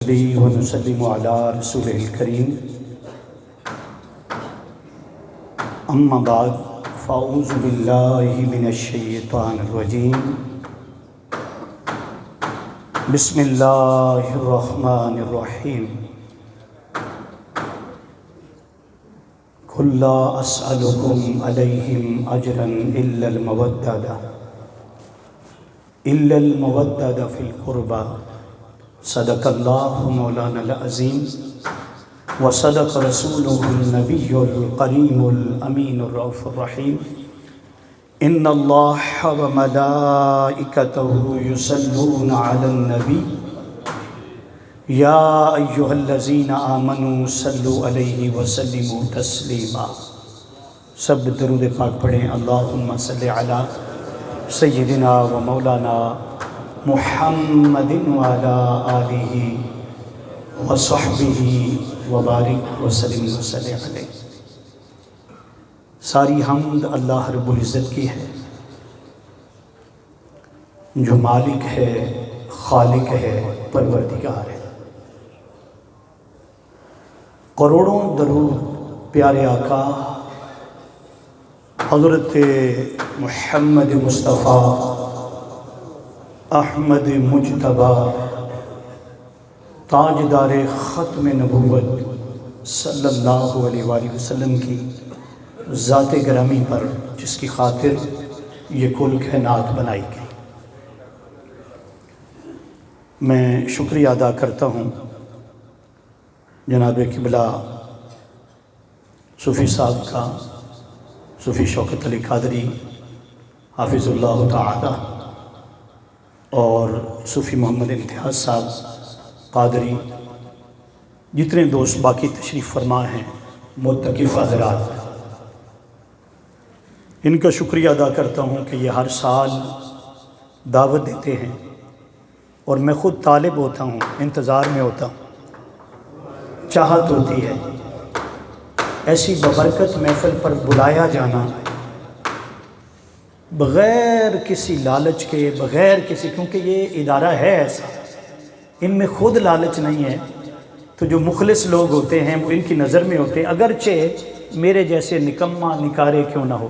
نصلي ونسلم على رسوله الكريم أما بعد فأعوذ بالله من الشيطان الرجيم بسم الله الرحمن الرحيم قل لا أسألكم عليهم أجرا إلا المودة في القربى صدق الله مولانا العظيم وصدق رسوله النبي الكريم الأمين الرؤوف الرحيم إن الله وملائكته يصلون على النبي يا أيها الذين آمنوا صلوا عليه وسلموا تسليما. سب درود پاک پڑھیں. اللہم صلی علی سیدنا و مولانا محمد وعلی آلہ وصحبہ وبارک وسلم وصلی علیہ. ساری حمد اللہ رب العزت کی ہے جو مالک ہے، خالق ہے، پروردگار ہے. کروڑوں درود پیارے آقا حضرت محمد مصطفیٰ احمد مجتبیٰ تاجدار ختم نبوت صلی اللہ علیہ وآلہ وسلم کی ذات گرامی پر جس کی خاطر یہ کل کائنات بنائی گئی. میں شکریہ ادا کرتا ہوں جناب قبلہ صوفی صاحب کا، صوفی شوکت علی قادری حافظ اللہ تعالی، اور صوفی محمد امتیاز صاحب قادری، جتنے دوست باقی تشریف فرما ہیں، معتکف حضرات، ان کا شکریہ ادا کرتا ہوں کہ یہ ہر سال دعوت دیتے ہیں اور میں خود طالب ہوتا ہوں، انتظار میں ہوتا ہوں. چاہت ہوتی ہے ایسی ببرکت محفل پر بلایا جانا، بغیر کسی لالچ کے، بغیر کسی، کیونکہ یہ ادارہ ہے ایسا، ان میں خود لالچ نہیں ہے. تو جو مخلص لوگ ہوتے ہیں وہ ان کی نظر میں ہوتے ہیں، اگرچہ میرے جیسے نکمہ نکارے کیوں نہ ہو،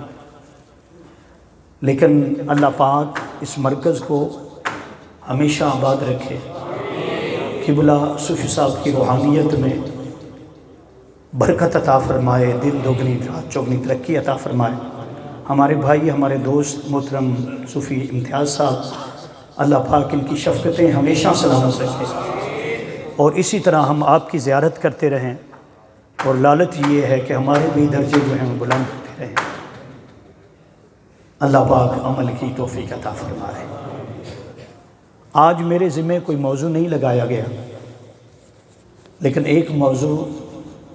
لیکن اللہ پاک اس مرکز کو ہمیشہ آباد رکھے. قبلہ صوفی صاحب کی روحانیت میں برکت عطا فرمائے، دن دگنی رات چوگنی ترقی عطا فرمائے. ہمارے بھائی، ہمارے دوست محترم صوفی امتیاز صاحب، اللہ پاک ان کی شفقتیں ہمیشہ سلامت رکھے، اور اسی طرح ہم آپ کی زیارت کرتے رہیں، اور لالچ یہ ہے کہ ہمارے بھی درجے جو ہیں وہ بلند ہوتے رہیں. اللہ پاک عمل کی توفیق عطا فرمائے. آج میرے ذمہ کوئی موضوع نہیں لگایا گیا، لیکن ایک موضوع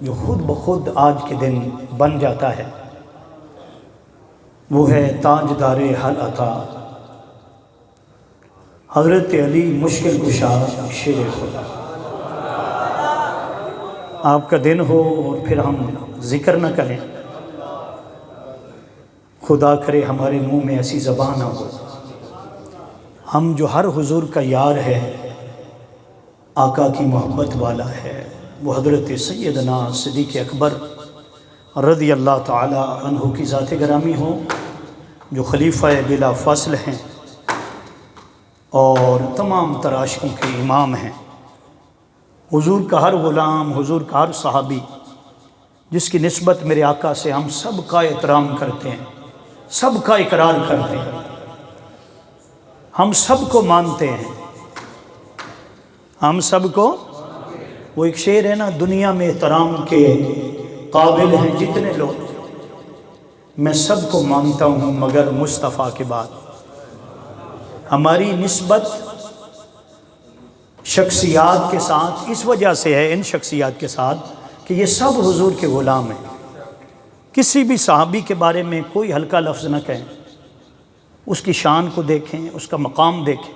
جو خود بخود آج کے دن بن جاتا ہے وہ ہے تاجدار حل عطا حضرت علی مشکل کشا شیر خدا. آپ کا دن ہو اور پھر ہم ذکر نہ کریں، خدا کرے ہمارے منہ میں ایسی زبان نہ ہو. ہم جو ہر حضور کا یار ہے، آقا کی محبت والا ہے، وہ حضرت سیدنا صدیق اکبر رضی اللہ تعالی عنہ کی ذات گرامی ہو، جو خلیفہ بلا فصل ہیں اور تمام تراشقوں کے امام ہیں. حضور کا ہر غلام، حضور کا ہر صحابی جس کی نسبت میرے آقا سے ہم سب کا احترام کرتے ہیں، سب کا اقرار کرتے ہیں، ہم سب کو مانتے ہیں، ہم سب کو. وہ ایک شعر ہے نا، دنیا میں احترام کے قابل ہیں جتنے لوگ، میں سب کو مانتا ہوں مگر مصطفیٰ کے بعد. ہماری نسبت شخصیات کے ساتھ اس وجہ سے ہے، ان شخصیات کے ساتھ، کہ یہ سب حضور کے غلام ہیں. کسی بھی صحابی کے بارے میں کوئی ہلکا لفظ نہ کہیں، اس کی شان کو دیکھیں، اس کا مقام دیکھیں.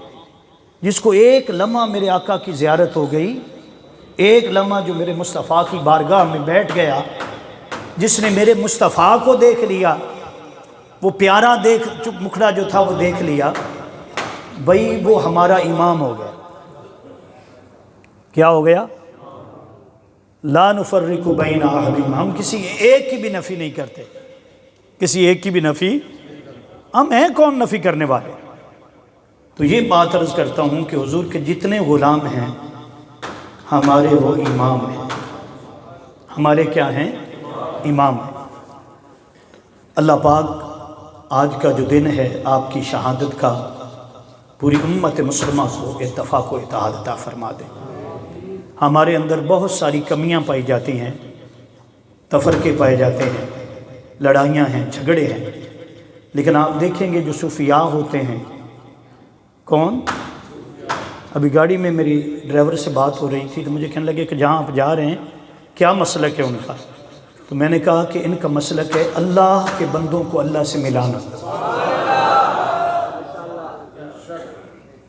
جس کو ایک لمحہ میرے آقا کی زیارت ہو گئی، ایک لمحہ جو میرے مصطفیٰ کی بارگاہ میں بیٹھ گیا، جس نے میرے مصطفیٰ کو دیکھ لیا، وہ پیارا مکھڑا جو تھا وہ دیکھ لیا، بھئی وہ ہمارا امام ہو گیا. کیا ہو گیا؟ لا نفرق بین احد، ہم کسی ایک کی بھی نفی نہیں کرتے، کسی ایک کی بھی نفی، ہم ہیں کون نفی کرنے والے؟ تو یہ بات عرض کرتا ہوں کہ حضور کے جتنے غلام ہیں ہمارے وہ امام ہیں، ہمارے کیا ہیں؟ امام ہیں۔ اللہ پاک آج کا جو دن ہے آپ کی شہادت کا، پوری امت مسلمہ کو اتفاق و اتحاد عطا فرما دے۔ ہمارے اندر بہت ساری کمیاں پائی جاتی ہیں، تفرقے پائے جاتے ہیں، لڑائیاں ہیں، جھگڑے ہیں، لیکن آپ دیکھیں گے جو صوفیاء ہوتے ہیں، کون؟ ابھی گاڑی میں میری ڈرائیور سے بات ہو رہی تھی تو مجھے کہنے لگے کہ جہاں آپ جا رہے ہیں کیا مسلک ہے ان کا؟ تو میں نے کہا کہ ان کا مسلک ہے اللہ کے بندوں کو اللہ سے ملانا،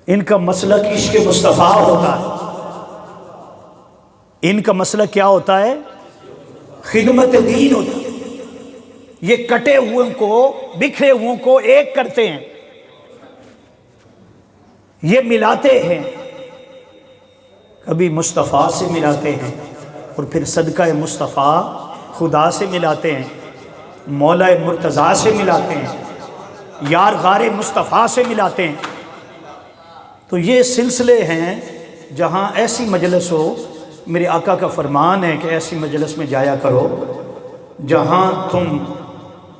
ان کا مسلک عشق مصطفیٰ ہوتا ہے، ان کا مسلک کیا ہوتا ہے؟ خدمت دین ہوتا ہے۔ یہ کٹے ہوئے کو، بکھرے ہوئے کو ایک کرتے ہیں، یہ ملاتے ہیں، کبھی مصطفیٰ سے ملاتے ہیں اور پھر صدقہ مصطفیٰ خدا سے ملاتے ہیں، مولا مرتضیٰ سے ملاتے ہیں، یار غار مصطفیٰ سے ملاتے ہیں۔ تو یہ سلسلے ہیں جہاں ایسی مجلس ہو، میرے آقا کا فرمان ہے کہ ایسی مجلس میں جایا کرو جہاں تم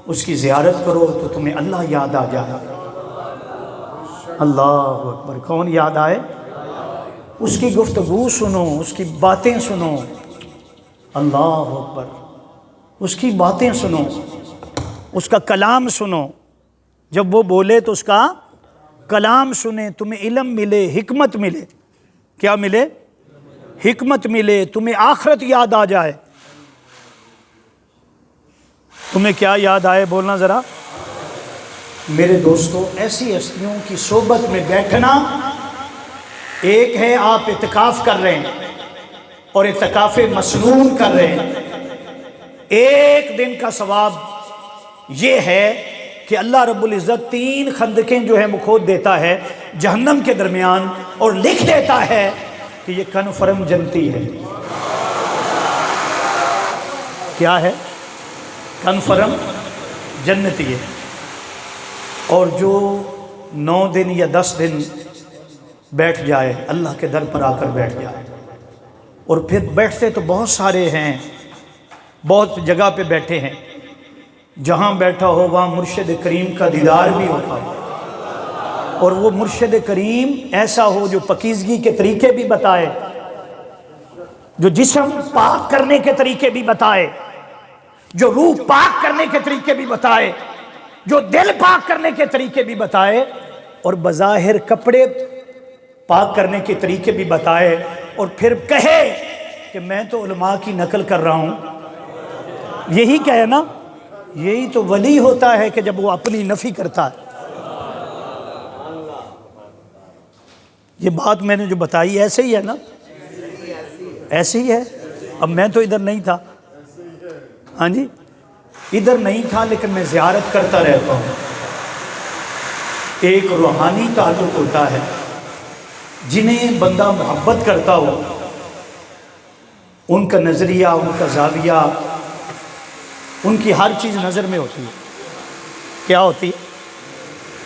اس کی زیارت کرو تو تمہیں اللہ یاد آ جائے۔ اللہ اکبر، کون یاد آئے؟ اس کی گفتگو سنو، اس کی باتیں سنو، اللہ اکبر، اس کی باتیں سنو، اس کا کلام سنو، جب وہ بولے تو اس کا کلام سنیں، تمہیں علم ملے، حکمت ملے، کیا ملے؟ حکمت ملے، تمہیں آخرت یاد آ جائے۔ تمہیں کیا یاد آئے؟ بولنا ذرا۔ میرے دوستو، ایسی ہستیوں کی صحبت میں بیٹھنا، ایک ہے آپ اعتکاف کر رہے ہیں اور اعتکاف مسنون کر رہے ہیں، ایک دن کا ثواب یہ ہے کہ اللہ رب العزت 3 خندقیں جو ہے وہ کھود دیتا ہے جہنم کے درمیان اور لکھ دیتا ہے کہ یہ کنفرم جنتی ہے۔ کیا ہے؟ کنفرم جنتی ہے۔ اور جو 9 دن یا 10 دن بیٹھ جائے، اللہ کے در پر آ کر بیٹھ جائے، اور پھر بیٹھتے تو بہت سارے ہیں، بہت جگہ پہ بیٹھے ہیں، جہاں بیٹھا ہو وہاں مرشد کریم کا دیدار بھی ہوتا ہو، اور وہ مرشد کریم ایسا ہو جو پاکیزگی کے طریقے بھی بتائے، جو جسم پاک کرنے کے طریقے بھی بتائے، جو روح پاک کرنے کے طریقے بھی بتائے، جو دل پاک کرنے کے طریقے بھی بتائے، اور بظاہر کپڑے پاک کرنے کے طریقے بھی بتائے، اور پھر کہے کہ میں تو علماء کی نقل کر رہا ہوں۔ یہی کہے نا، یہی تو ولی ہوتا ہے کہ جب وہ اپنی نفی کرتا ہے۔ یہ بات میں نے جو بتائی ایسے ہی ہے نا، ایسے ہی ہے۔ اب میں تو ادھر نہیں تھا، ہاں جی، ادھر نہیں تھا، لیکن میں زیارت کرتا رہتا ہوں۔ ایک روحانی تعلق ہوتا ہے، جنہیں بندہ محبت کرتا ہو، ان کا نظریہ، ان کا زاویہ، ان کی ہر چیز نظر میں ہوتی ہے۔ کیا ہوتی ہے؟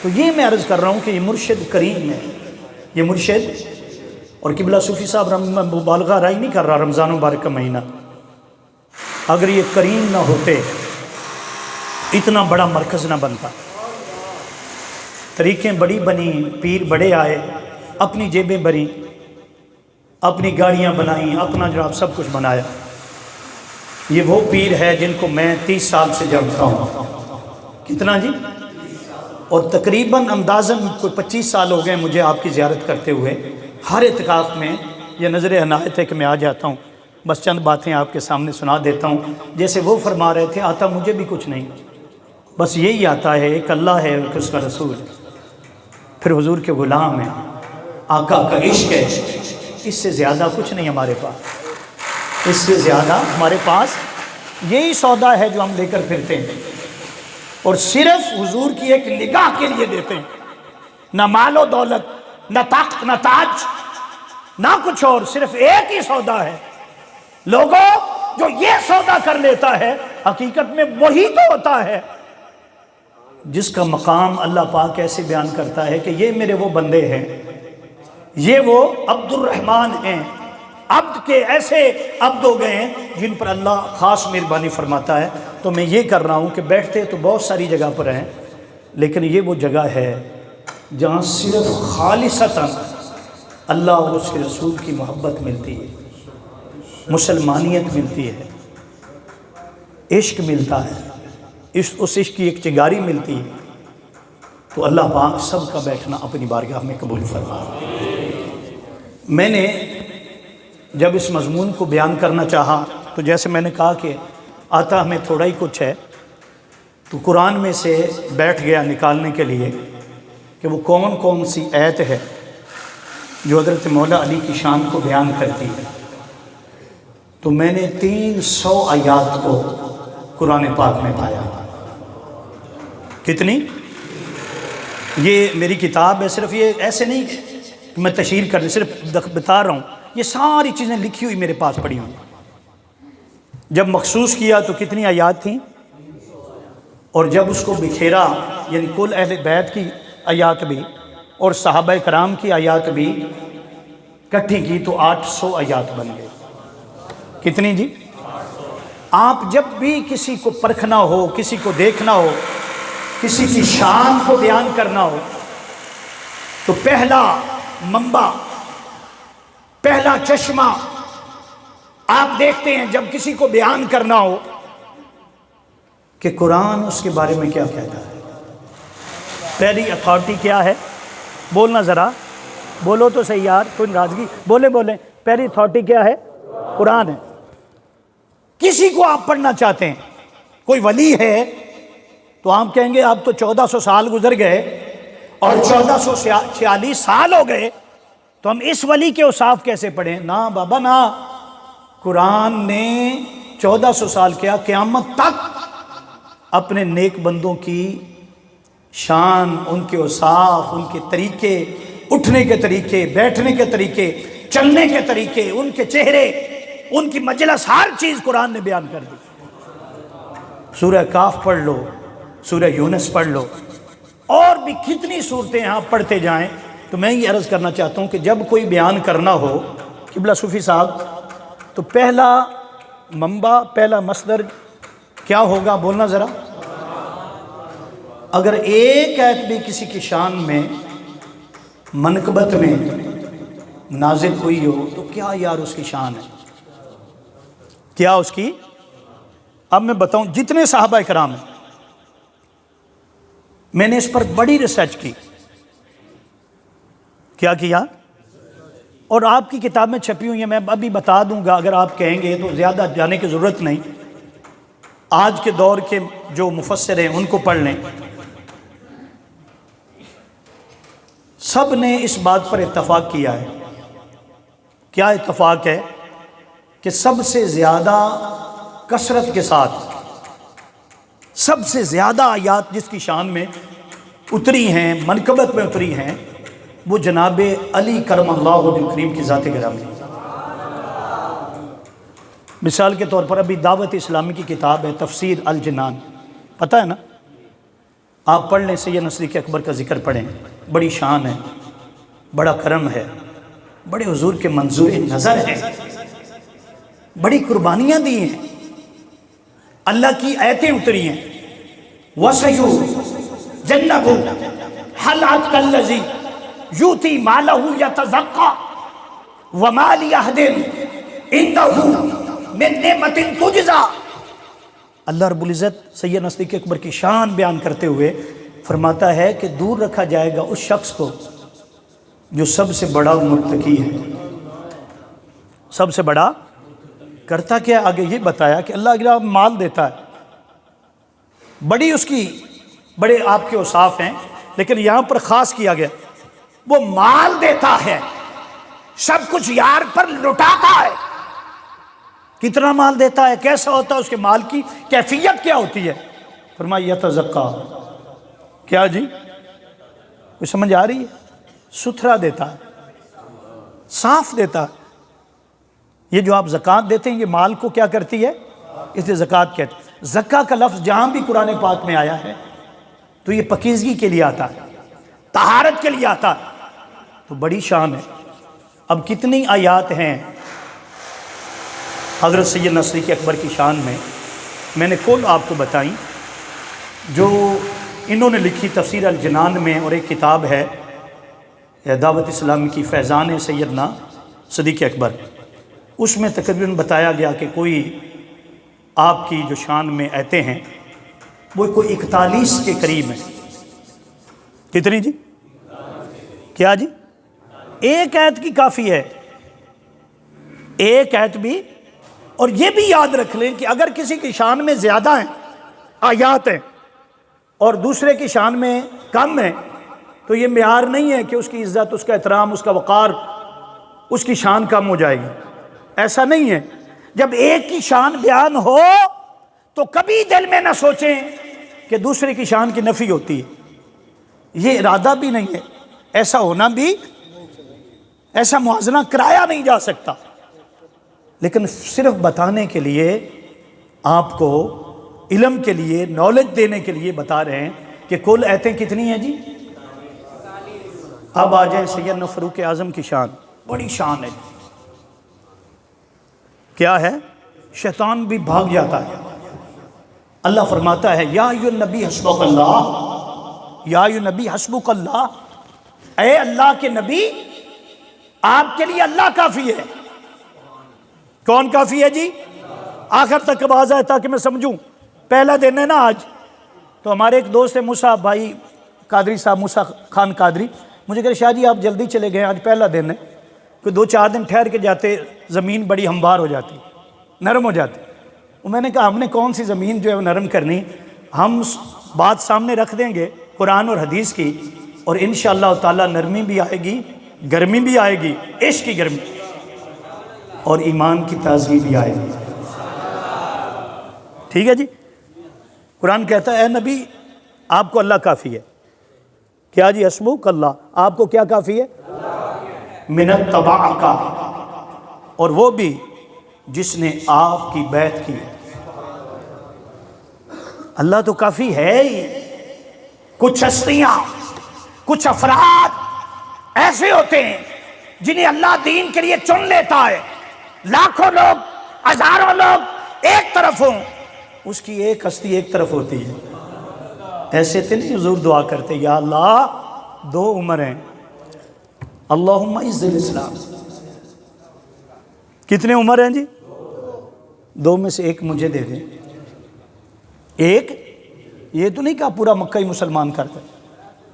تو یہ میں عرض کر رہا ہوں کہ یہ مرشد کریم ہے، یہ مرشد۔ اور قبلہ صوفی صاحب مبالغہ رائی نہیں کر رہا، رمضان مبارک کا مہینہ، اگر یہ کریم نہ ہوتے اتنا بڑا مرکز نہ بنتا، طریقیں بڑی بنی، پیر بڑے آئے، اپنی جیبیں بھری، اپنی گاڑیاں بنائیں، اپنا جناب سب کچھ بنایا۔ یہ وہ پیر ہے جن کو میں 30 سال سے جانتا ہوں۔ کتنا جی؟ اور تقریباً اندازاً کوئی 25 سال ہو گئے مجھے آپ کی زیارت کرتے ہوئے۔ ہر اعتکاف میں یہ نظر عنایت ہے کہ میں آ جاتا ہوں، بس چند باتیں آپ کے سامنے سنا دیتا ہوں۔ جیسے وہ فرما رہے تھے، آتا مجھے بھی کچھ نہیں، بس یہی آتا ہے، ایک اللہ ہے، ایک اس کا رسول، پھر حضور کے غلام ہیں، آقا کا عشق ہے۔ اس سے زیادہ کچھ نہیں ہمارے پاس، اس سے زیادہ ہمارے پاس یہی سودا ہے جو ہم لے کر پھرتے ہیں، اور صرف حضور کی ایک نگاہ کے لیے دیتے ہیں۔ نہ مال و دولت، نہ طاقت، نہ تاج، نہ کچھ اور، صرف ایک ہی سودا ہے۔ لوگوں، جو یہ سودا کر لیتا ہے حقیقت میں وہی تو ہوتا ہے جس کا مقام اللہ پاک ایسے بیان کرتا ہے کہ یہ میرے وہ بندے ہیں، یہ وہ عبد الرحمن ہیں۔ عبد کے ایسے عبد ہو گئے ہیں جن پر اللہ خاص مہربانی فرماتا ہے۔ تو میں یہ کر رہا ہوں کہ بیٹھتے تو بہت ساری جگہ پر ہیں، لیکن یہ وہ جگہ ہے جہاں صرف خالصتاً اللہ اور اس کے رسول کی محبت ملتی ہے، مسلمانیت ملتی ہے، عشق ملتا ہے، اس عشق کی ایک چنگاری ملتی ہے۔ تو اللہ پاک سب کا بیٹھنا اپنی بارگاہ میں قبول فرمائے۔ میں نے جب اس مضمون کو بیان کرنا چاہا تو جیسے میں نے کہا کہ آتا ہمیں تھوڑا ہی کچھ ہے، تو قرآن میں سے بیٹھ گیا نکالنے کے لیے کہ وہ کون کون سی آیت ہے جو حضرت مولا علی کی شان کو بیان کرتی ہے۔ تو میں نے 300 آیات کو قرآن پاک میں پایا۔ کتنی؟ یہ میری کتاب ہے، صرف یہ ایسے نہیں کہ میں تشہیر کر صرف بتا رہا ہوں، یہ ساری چیزیں لکھی ہوئی میرے پاس پڑی ہوئی۔ جب مخصوص کیا تو کتنی آیات تھیں، اور جب اس کو بکھیرا یعنی کل اہل بیت کی آیات بھی اور صحابہ کرام کی آیات بھی کٹھی کی تو 800 آیات بن گئے۔ کتنی جی؟ آپ جب بھی کسی کو پرکھنا ہو، کسی کو دیکھنا ہو، کسی کی شان کو بیان کرنا ہو تو پہلا منبع، پہلا چشمہ آپ دیکھتے ہیں جب کسی کو بیان کرنا ہو کہ قرآن اس کے بارے میں کیا کہتا ہے۔ پہلی اتھارٹی کیا ہے؟ بولنا ذرا، بولو تو صحیح یار، کوئی ناراضگی، بولیں۔ پہلی اتھارٹی کیا ہے؟ قرآن ہے۔ کسی کو آپ پڑھنا چاہتے ہیں، کوئی ولی ہے تو آپ کہیں گے اب تو 1400 سال گزر گئے اور 1446 سال ہو گئے تو ہم اس ولی کے اوصاف کیسے پڑھیں؟ نہ بابا نہ، قرآن نے 1400 سال کیا، قیامت تک اپنے نیک بندوں کی شان، ان کے اوصاف، ان کے طریقے، اٹھنے کے طریقے، بیٹھنے کے طریقے، چلنے کے طریقے، ان کے چہرے، ان کی مجلس، ہر چیز قرآن نے بیان کر دی۔ سورہ کاف پڑھ لو، سورہ یونس پڑھ لو، اور بھی کتنی صورتیں آپ پڑھتے جائیں۔ تو میں یہ عرض کرنا چاہتا ہوں کہ جب کوئی بیان کرنا ہو قبلہ صوفی صاحب تو پہلا منبع، پہلا مصدر کیا ہوگا؟ بولنا ذرا۔ اگر ایک آیت بھی کسی کی شان میں، منقبت میں نازل ہوئی ہو تو کیا یار اس کی شان ہے، کیا اس کی؟ اب میں بتاؤں، جتنے صحابہ کرام ہیں، میں نے اس پر بڑی ریسرچ کی۔ کیا؟ اور آپ کی کتاب میں چھپی ہوئی ہیں، میں ابھی بتا دوں گا، اگر آپ کہیں گے تو زیادہ جانے کی ضرورت نہیں، آج کے دور کے جو مفسر ہیں ان کو پڑھ لیں۔ سب نے اس بات پر اتفاق کیا ہے۔ کیا اتفاق ہے؟ کہ سب سے زیادہ کثرت کے ساتھ، سب سے زیادہ آیات جس کی شان میں اتری ہیں، منقبت میں اتری ہیں، وہ جناب علی کرم اللہ وجہ کریم کی ذات گرامی۔ مثال کے طور پر ابھی دعوت اسلامی کی کتاب ہے تفسیر الجنان، پتہ ہے نا؟ آپ پڑھ لیں، سید صدیق اکبر کا ذکر پڑھیں، بڑی شان ہے، بڑا کرم ہے، بڑے حضور کے منظور نظر ہیں، بڑی قربانیاں دی ہیں، اللہ کی آیتیں اتری ہیں۔ وَسَيُجَنَّبُهُ الْأَتْقَى الَّذِي يُؤْتِي مَالَهُ يَتَزَكَّىٰ وَمَا لِأَحَدٍ عِندَهُ مِن نِعْمَةٍ تُجْزَىٰ۔ اللہ رب العزت سید صدیق اکبر کی شان بیان کرتے ہوئے فرماتا ہے کہ دور رکھا جائے گا اس شخص کو جو سب سے بڑا متقی ہے۔ سب سے بڑا کرتا کیا؟ آگے یہ بتایا کہ اللہ اگر مال دیتا ہے، بڑی اس کی بڑے آپ کے اوصاف ہیں، لیکن یہاں پر خاص کیا گیا وہ مال دیتا ہے، سب کچھ یار پر لٹاتا ہے۔ کتنا مال دیتا ہے، کیسا ہوتا ہے، اس کے مال کی کیفیت کیا ہوتی ہے؟ فرمایا یتزکا، کیا جی؟ کوئی سمجھ آ رہی ہے؟ ستھرا دیتا ہے، صاف دیتا ہے۔ یہ جو آپ زکوٰۃ دیتے ہیں یہ مال کو کیا کرتی ہے؟ اسے زکوٰۃ کہتے ہیں۔ زکا کا لفظ جہاں بھی قرآن پاک میں آیا ہے تو یہ پاکیزگی کے لیے آتا ہے، طہارت کے لیے آتا ہے، تو بڑی شان ہے۔ اب کتنی آیات ہیں حضرت سیدنا صدیق اکبر کی شان میں نے کل آپ کو بتائیں، جو انہوں نے لکھی تفسیر الجنان میں، اور ایک کتاب ہے دعوت اسلامی کی فیضان سیدنا صدیق اکبر، اس میں تقریباً بتایا گیا کہ کوئی آپ کی جو شان میں آیتیں ہیں وہ کوئی 41 کے قریب ہیں۔ کتنی جی؟ کیا جی؟ ایک آیت کی کافی ہے، ایک آیت بھی۔ اور یہ بھی یاد رکھ لیں کہ اگر کسی کی شان میں زیادہ ہیں آیات ہیں اور دوسرے کی شان میں کم ہیں تو یہ معیار نہیں ہے کہ اس کی عزت، اس کا احترام، اس کا وقار، اس کی شان کم ہو جائے گی، ایسا نہیں ہے۔ جب ایک کی شان بیان ہو تو کبھی دل میں نہ سوچیں کہ دوسرے کی شان کی نفی ہوتی ہے، یہ ارادہ بھی نہیں ہے، ایسا ہونا بھی، ایسا موازنہ کرایا نہیں جا سکتا، لیکن صرف بتانے کے لیے، آپ کو علم کے لیے، نالج دینے کے لیے بتا رہے ہیں کہ کل آیتیں کتنی ہیں جی؟ اب آ جائیں سیدنا فاروق اعظم کی شان، بڑی شان ہے۔ کیا ہے؟ شیطان بھی بھاگ جاتا ہے۔ اللہ فرماتا ہے یا ایھا النبی حسبک اللہ، یا ایھا النبی حسبک اللہ، اے اللہ کے نبی آپ کے لیے اللہ کافی ہے۔ کون کافی ہے جی؟ آخر تک آواز آئے تاکہ میں سمجھوں۔ پہلا دن ہے نا آج، تو ہمارے ایک دوست ہے موسیٰ بھائی قادری صاحب، موسیٰ خان قادری، مجھے کہے شاہ جی آپ جلدی چلے گئے، آج پہلا دن ہے، کوئی 2-4 دن ٹھہر کے جاتے زمین بڑی ہموار ہو جاتی، نرم ہو جاتی۔ اور میں نے کہا ہم نے کون سی زمین جو ہے وہ نرم کرنی، ہم بات سامنے رکھ دیں گے قرآن اور حدیث کی، اور انشاءاللہ تعالی نرمی بھی آئے گی، گرمی بھی آئے گی، عشق کی گرمی، اور ایمان کی تازگی بھی آئے گی۔ ٹھیک ہے جی؟ قرآن کہتا ہے اے نبی آپ کو اللہ کافی ہے۔ کیا جی؟ حسبک اللہ، آپ کو کیا کافی ہے؟ من اتبعک، اور وہ بھی جس نے آپ کی بیعت کی۔ اللہ تو کافی ہے ہی۔ کچھ ہستیاں، کچھ افراد ایسے ہوتے ہیں جنہیں اللہ دین کے لیے چن لیتا ہے، لاکھوں لوگ، ہزاروں لوگ ایک طرف ہوں، اس کی ایک ہستی ایک طرف ہوتی ہے۔ ایسے تو نہیں حضور دعا کرتے یا اللہ 2 عمر ہیں، اللہم اعز الاسلام، کتنے عمر ہیں جی؟ 2 میں سے ایک مجھے دے دیں۔ ایک، یہ تو نہیں کہا پورا مکہ ہی مسلمان کرتا،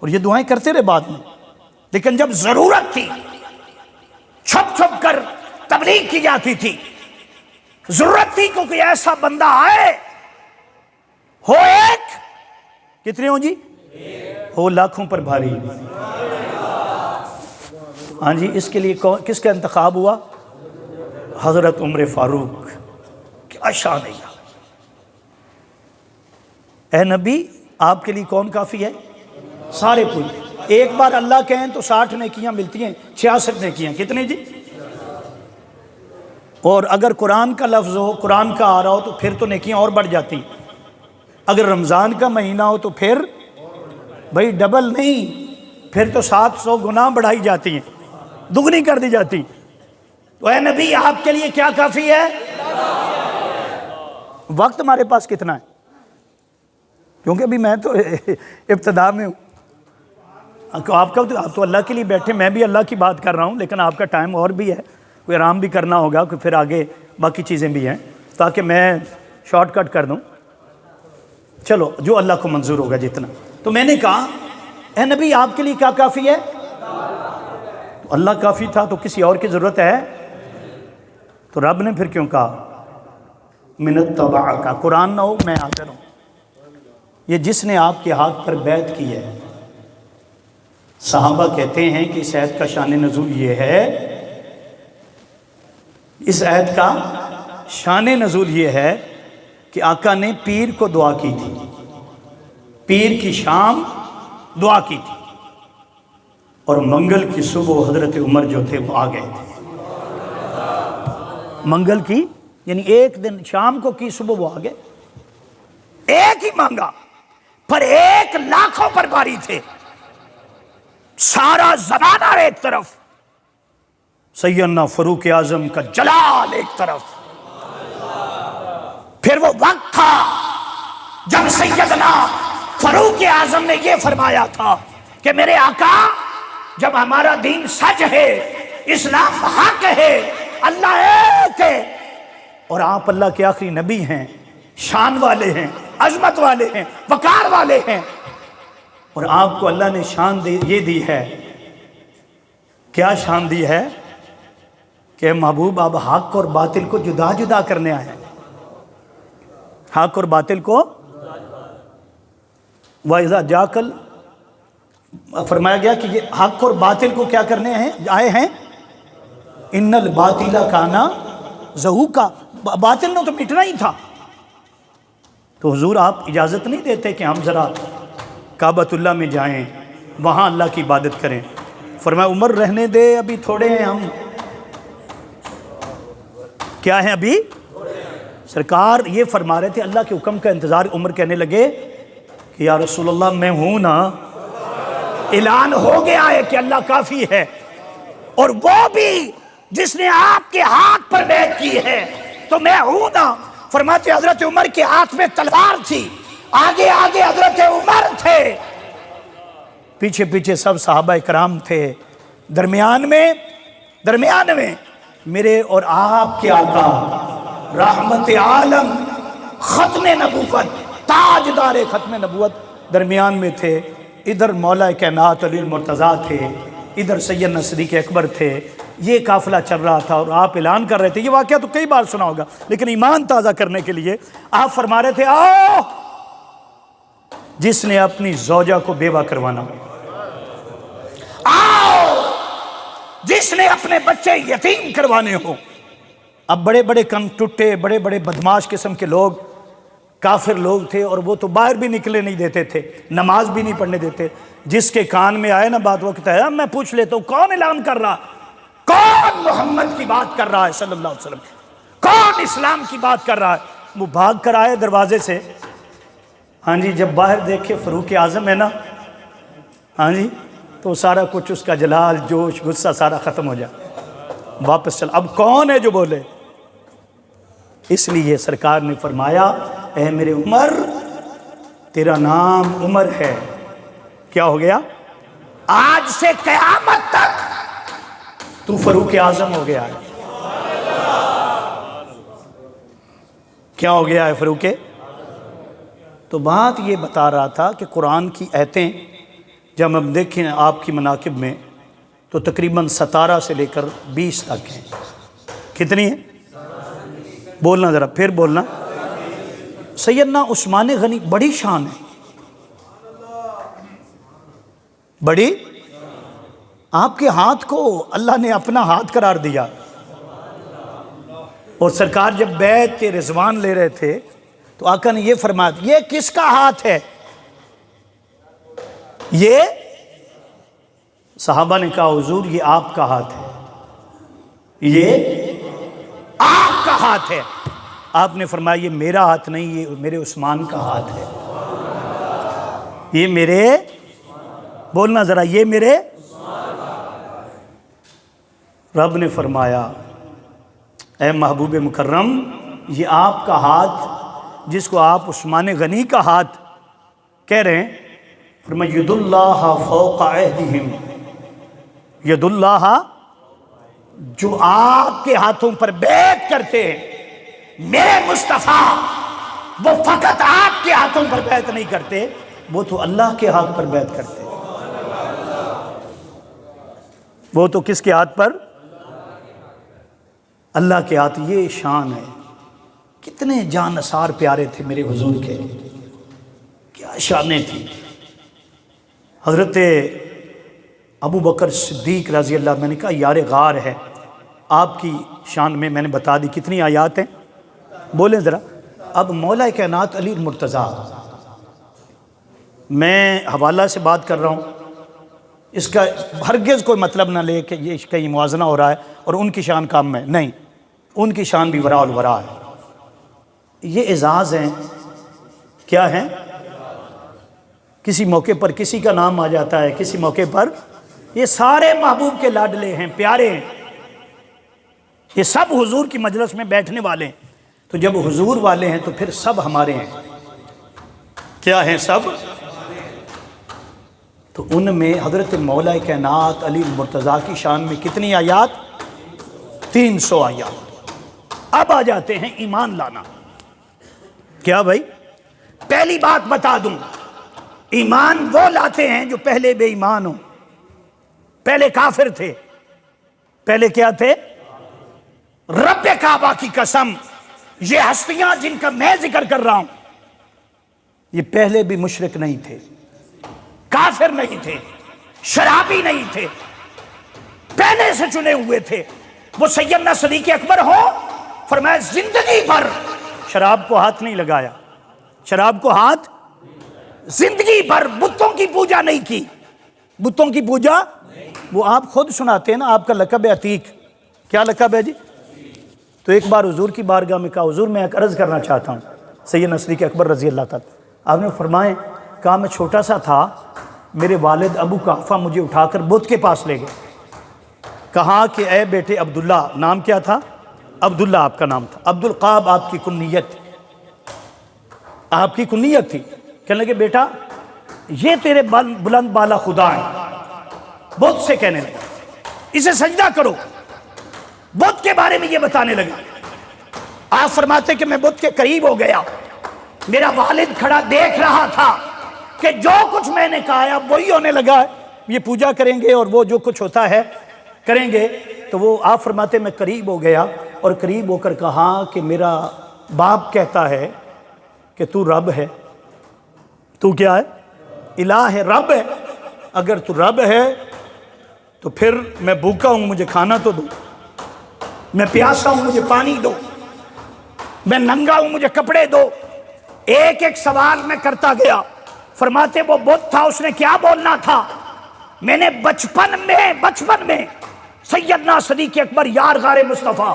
اور یہ دعائیں کرتے رہے بعد میں، لیکن جب ضرورت تھی چھپ چھپ کر تبلیغ کی جاتی تھی، ضرورت تھی کہ کوئی ایسا بندہ آئے، ہو ایک، کتنے ہوں جی؟ ہو لاکھوں پر بھاری۔ ہاں جی، اس کے لیے کس کا انتخاب ہوا؟ حضرت عمر فاروق۔ کیا شان ہے! اے نبی آپ کے لیے کون کافی ہے؟ سارے پوچھ، ایک بار اللہ کہیں تو 60 نیکیاں ملتی ہیں، 66 نیکیاں، کتنے جی؟ اور اگر قرآن کا لفظ ہو، قرآن کا آ رہا ہو تو پھر تو نیکیاں اور بڑھ جاتی ہیں۔ اگر رمضان کا مہینہ ہو تو پھر بھائی ڈبل نہیں، پھر تو 700 گنا بڑھائی جاتی ہیں، دگنی کر دی جاتی۔ تو اے نبی آپ کے لیے کیا کافی ہے؟ وقت ہمارے پاس کتنا ہے؟ کیونکہ ابھی میں تو ابتدا میں ہوں، آپ تو اللہ کے لیے بیٹھے، میں بھی اللہ کی بات کر رہا ہوں، لیکن آپ کا ٹائم اور بھی ہے، کوئی آرام بھی کرنا ہوگا، کوئی پھر آگے باقی چیزیں بھی ہیں، تاکہ میں شارٹ کٹ کر دوں۔ چلو جو اللہ کو منظور ہوگا جتنا۔ تو میں نے کہا اے نبی آپ کے لیے کیا کافی ہے؟ تو اللہ کافی تھا تو کسی اور کی ضرورت ہے؟ تو رب نے پھر کیوں کہا من اتبعک؟ قرآن نہ ہو میں حاضر ہوں۔ یہ جس نے آپ کے ہاتھ پر بیعت کی ہے۔ صحابہ کہتے ہیں کہ اس آیت کا شان نزول یہ ہے، اس آیت کا شان نزول یہ ہے کہ آقا نے پیر کو دعا کی تھی، پیر کی شام دعا کی تھی، اور منگل کی صبح حضرت عمر جو تھے وہ آ گئے تھے. منگل کی یعنی ایک دن شام کو کی صبح وہ آ گئے. ایک ہی مانگا پر 1,00,000 پر باری تھے. سارا زمانہ ایک طرف، سیدنا فاروق اعظم کا جلال ایک طرف. پھر وہ وقت تھا جب سیدنا فاروق اعظم نے یہ فرمایا تھا کہ میرے آقا جب ہمارا دین سچ ہے، اسلام حق ہے، اللہ ایک ہے، اور آپ اللہ کے آخری نبی ہیں، شان والے ہیں، عظمت والے ہیں، وقار والے ہیں، اور آپ کو اللہ نے شان یہ دی ہے. کیا شان دی ہے کہ محبوب آپ حق اور باطل کو جدا جدا کرنے آئے ہیں. حق اور باطل کو وَإِذَا جَاكَلْ فرمایا گیا کہ یہ حق اور باطل کو کیا کرنے آئے ہیں. اِنَّ الْبَاطِلَ كَانَ زَهُوقًا، باطل نے تو مٹنا ہی تھا. تو حضور آپ اجازت نہیں دیتے کہ ہم ذرا کعبۃ اللہ میں جائیں، وہاں اللہ کی عبادت کریں. فرمایا عمر رہنے دے، ابھی تھوڑے ہیں ہم. کیا ہیں ابھی؟ سرکار یہ فرما رہے تھے اللہ کے حکم کا انتظار. عمر کہنے لگے کہ یا رسول اللہ میں ہوں نا، اعلان ہو گیا ہے کہ اللہ کافی ہے، اور وہ بھی جس نے آپ کے ہاتھ پر بیعت کی ہے، تو میں ہوں نا. فرماتے حضرت عمر کے ہاتھ میں تلوار تھی، آگے آگے حضرت عمر تھے، پیچھے پیچھے سب صحابہ کرام تھے، درمیان میں میرے اور آپ کے آقا رحمت عالم ختم نبوت، تاجدار ختم نبوت درمیان میں تھے. ادھر مولا کائنات علی المرتضیٰ تھے، ادھر سیدنا صدیق اکبر تھے. یہ قافلہ چل رہا تھا اور آپ اعلان کر رہے تھے. یہ واقعہ تو کئی بار سنا ہوگا، لیکن ایمان تازہ کرنے کے لیے آپ فرما رہے تھے آؤ جس نے اپنی زوجہ کو بیوہ کروانا، آؤ جس نے اپنے بچے یتیم کروانے ہو. اب بڑے بڑے کن ٹوٹے، بڑے بڑے بدماش قسم کے لوگ، کافر لوگ تھے، اور وہ تو باہر بھی نکلے نہیں دیتے تھے، نماز بھی نہیں پڑھنے دیتے. جس کے کان میں آئے نا بات، وہ کہتا ہے میں پوچھ لیتا ہوں کون اعلان کر رہا، کون محمد کی بات کر رہا ہے صلی اللہ علیہ وسلم، کون اسلام کی بات کر رہا ہے. وہ بھاگ کر آئے دروازے سے. ہاں جی، جب باہر دیکھے فاروق اعظم ہے نا، ہاں جی، تو سارا کچھ اس کا جلال، جوش، غصہ سارا ختم ہو جائے. واپس چل. اب کون ہے جو بولے؟ اس لیے سرکار نے فرمایا اے میرے عمر، تیرا نام عمر ہے. کیا ہو گیا؟ آج سے قیامت تک تو فاروق اعظم ہو گیا ہے. کیا ہو گیا ہے؟ فاروق. تو بات یہ بتا رہا تھا کہ قرآن کی آیتیں جب ہم دیکھیں آپ کی مناقب میں تو تقریباً 17 سے لے کر 20 تک ہیں. کتنی ہیں؟ بولنا ذرا، پھر بولنا. سیدنا عثمان غنی بڑی شان ہے، بڑی. آپ کے ہاتھ کو اللہ نے اپنا ہاتھ قرار دیا، اور سرکار جب بیعت رضوان لے رہے تھے تو آقا نے یہ فرمایا یہ کس کا ہاتھ ہے؟ یہ صحابہ نے کہا حضور یہ آپ کا ہاتھ ہے، یہ آپ کا ہاتھ ہے. آپ نے فرمایا یہ میرا ہاتھ نہیں، یہ میرے عثمان کا ہاتھ ہے. یہ میرے، بولنا ذرا، یہ میرے. رب نے فرمایا اے محبوب مکرم، یہ آپ کا ہاتھ جس کو آپ عثمان غنی کا ہاتھ کہہ رہے ہیں، فرمایا ید اللہ فوق عہدہم، ید اللہ، جو آپ کے ہاتھوں پر بیعت کرتے ہیں میرے مصطفیٰ، وہ فقط آپ کے ہاتھوں پر بیعت نہیں کرتے، وہ تو اللہ کے ہاتھ پر بیعت کرتے. وہ تو کس کے ہاتھ پر؟ اللہ کے ہاتھ. یہ شان ہے. کتنے جان نثار پیارے تھے میرے حضور کے، کیا شانیں تھیں. حضرت ابو بکر صدیق رضی اللہ، میں نے کہا یار غار ہے. آپ کی شان میں نے بتا دی کتنی آیات ہیں، بولیں ذرا. اب مولا کائنات علی المرتضیٰ، میں حوالہ سے بات کر رہا ہوں، اس کا ہرگز کوئی مطلب نہ لے کہ یہ کہیں موازنہ ہو رہا ہے اور ان کی شان کم ہے، نہیں، ان کی شان بھی وراء الورا ہے۔ یہ اعزاز ہیں، کیا ہیں؟ کسی موقع پر کسی کا نام آ جاتا ہے، کسی موقع پر یہ سارے محبوب کے لاڈلے ہیں، پیارے ہیں، یہ سب حضور کی مجلس میں بیٹھنے والے ہیں۔ تو جب حضور والے ہیں تو پھر سب ہمارے ہیں، کیا ہیں؟ سب۔ تو ان میں حضرت مولا کائنات علی مرتضیٰ کی شان میں کتنی آیات؟ 300 آیات۔ اب آ جاتے ہیں ایمان لانا۔ کیا بھائی؟ پہلی بات بتا دوں، ایمان وہ لاتے ہیں جو پہلے بے ایمان ہوں، پہلے کافر تھے، پہلے کیا تھے؟ رب کعبہ کی قسم، یہ ہستیاں جن کا میں ذکر کر رہا ہوں یہ پہلے بھی مشرک نہیں تھے، کافر نہیں تھے، شرابی نہیں تھے، پہلے سے چنے ہوئے تھے۔ وہ سیدنا صدیق اکبر ہو، فرمایا زندگی بھر شراب کو ہاتھ نہیں لگایا، شراب کو ہاتھ، زندگی بھر بتوں کی پوجا نہیں کی، بتوں کی پوجا۔ وہ آپ خود سناتے ہیں نا، آپ کا لقب ہے عتیق، کیا لقب ہے جی؟ تو ایک بار حضور کی بارگاہ میں کہا، حضور میں ایک عرض کرنا چاہتا ہوں، سیدنا صدیق اکبر رضی اللہ تعالیٰ۔ آپ نے فرمائے، کہا میں چھوٹا سا تھا، میرے والد ابو قحافہ مجھے اٹھا کر بت کے پاس لے گئے، کہا کہ اے بیٹے عبداللہ، نام کیا تھا؟ عبداللہ آپ کا نام تھا، عبد القاب آپ کی کنیت، آپ کی کنیت تھی۔ کہنے لگے بیٹا یہ تیرے بلند بالا خدا ہیں، بت سے کہنے لگے اسے سجدہ کرو، بت کے بارے میں یہ بتانے لگے۔ آپ فرماتے کہ میں بت کے قریب ہو گیا، میرا والد کھڑا دیکھ رہا تھا کہ جو کچھ میں نے کہا وہی ہونے لگا ہے، یہ پوجا کریں گے اور وہ جو کچھ ہوتا ہے کریں گے۔ تو وہ آپ فرماتے میں قریب ہو گیا اور قریب ہو کر کہا کہ میرا باپ کہتا ہے کہ تو رب ہے، تو کیا ہے؟ الہ ہے، رب ہے۔ اگر تو رب ہے تو پھر میں بھوکا ہوں، مجھے کھانا تو دو، میں پیاسا ہوں، مجھے پانی دو، میں ننگا ہوں، مجھے کپڑے دو۔ ایک ایک سوال میں کرتا گیا۔ فرماتے وہ بت تھا، اس نے کیا بولنا تھا؟ میں نے بچپن میں سیدنا صدیق اکبر یار غار مصطفیٰ،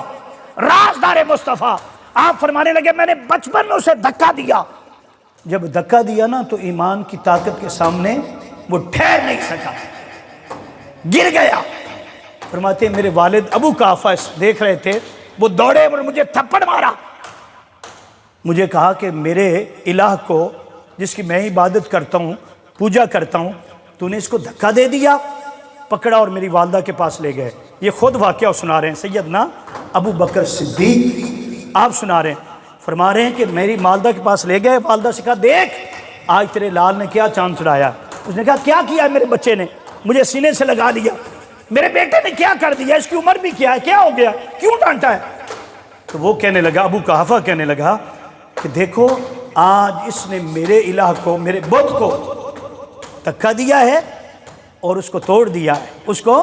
رازدار مصطفیٰ، آپ فرمانے لگے میں نے بچپن میں اسے دھکا دیا، جب دھکا دیا نا تو ایمان کی طاقت کے سامنے وہ ٹھہر نہیں سکا، گر گیا۔ فرماتے میرے والد ابو قحافہ دیکھ رہے تھے، وہ دوڑے اور مجھے تھپڑ مارا، مجھے کہا کہ میرے الہ کو جس کی میں عبادت کرتا ہوں، پوجا کرتا ہوں، تو نے اس کو دھکا دے دیا۔ پکڑا اور میری والدہ کے پاس لے گئے۔ یہ خود واقعہ سنا رہے ہیں سیدنا ابو بکر صدیق، آپ سنا رہے ہیں، فرما رہے ہیں کہ میری والدہ کے پاس لے گئے، والدہ سے کہا دیکھ آج تیرے لال نے کیا چاند چڑھایا۔ اس نے کہا کیا کیا ہے میرے بچے نے؟ مجھے سینے سے لگا لیا۔ میرے بیٹے نے کیا کر دیا؟ اس کی عمر بھی کیا ہے، کیا ہو گیا، کیوں ڈانٹا ہے؟ تو وہ کہنے لگا، ابو قحافہ کہنے لگا کہ دیکھو آج اس نے میرے الہ کو، میرے بت کو دھکا دیا ہے اور اس کو توڑ دیا ہے۔ اس کو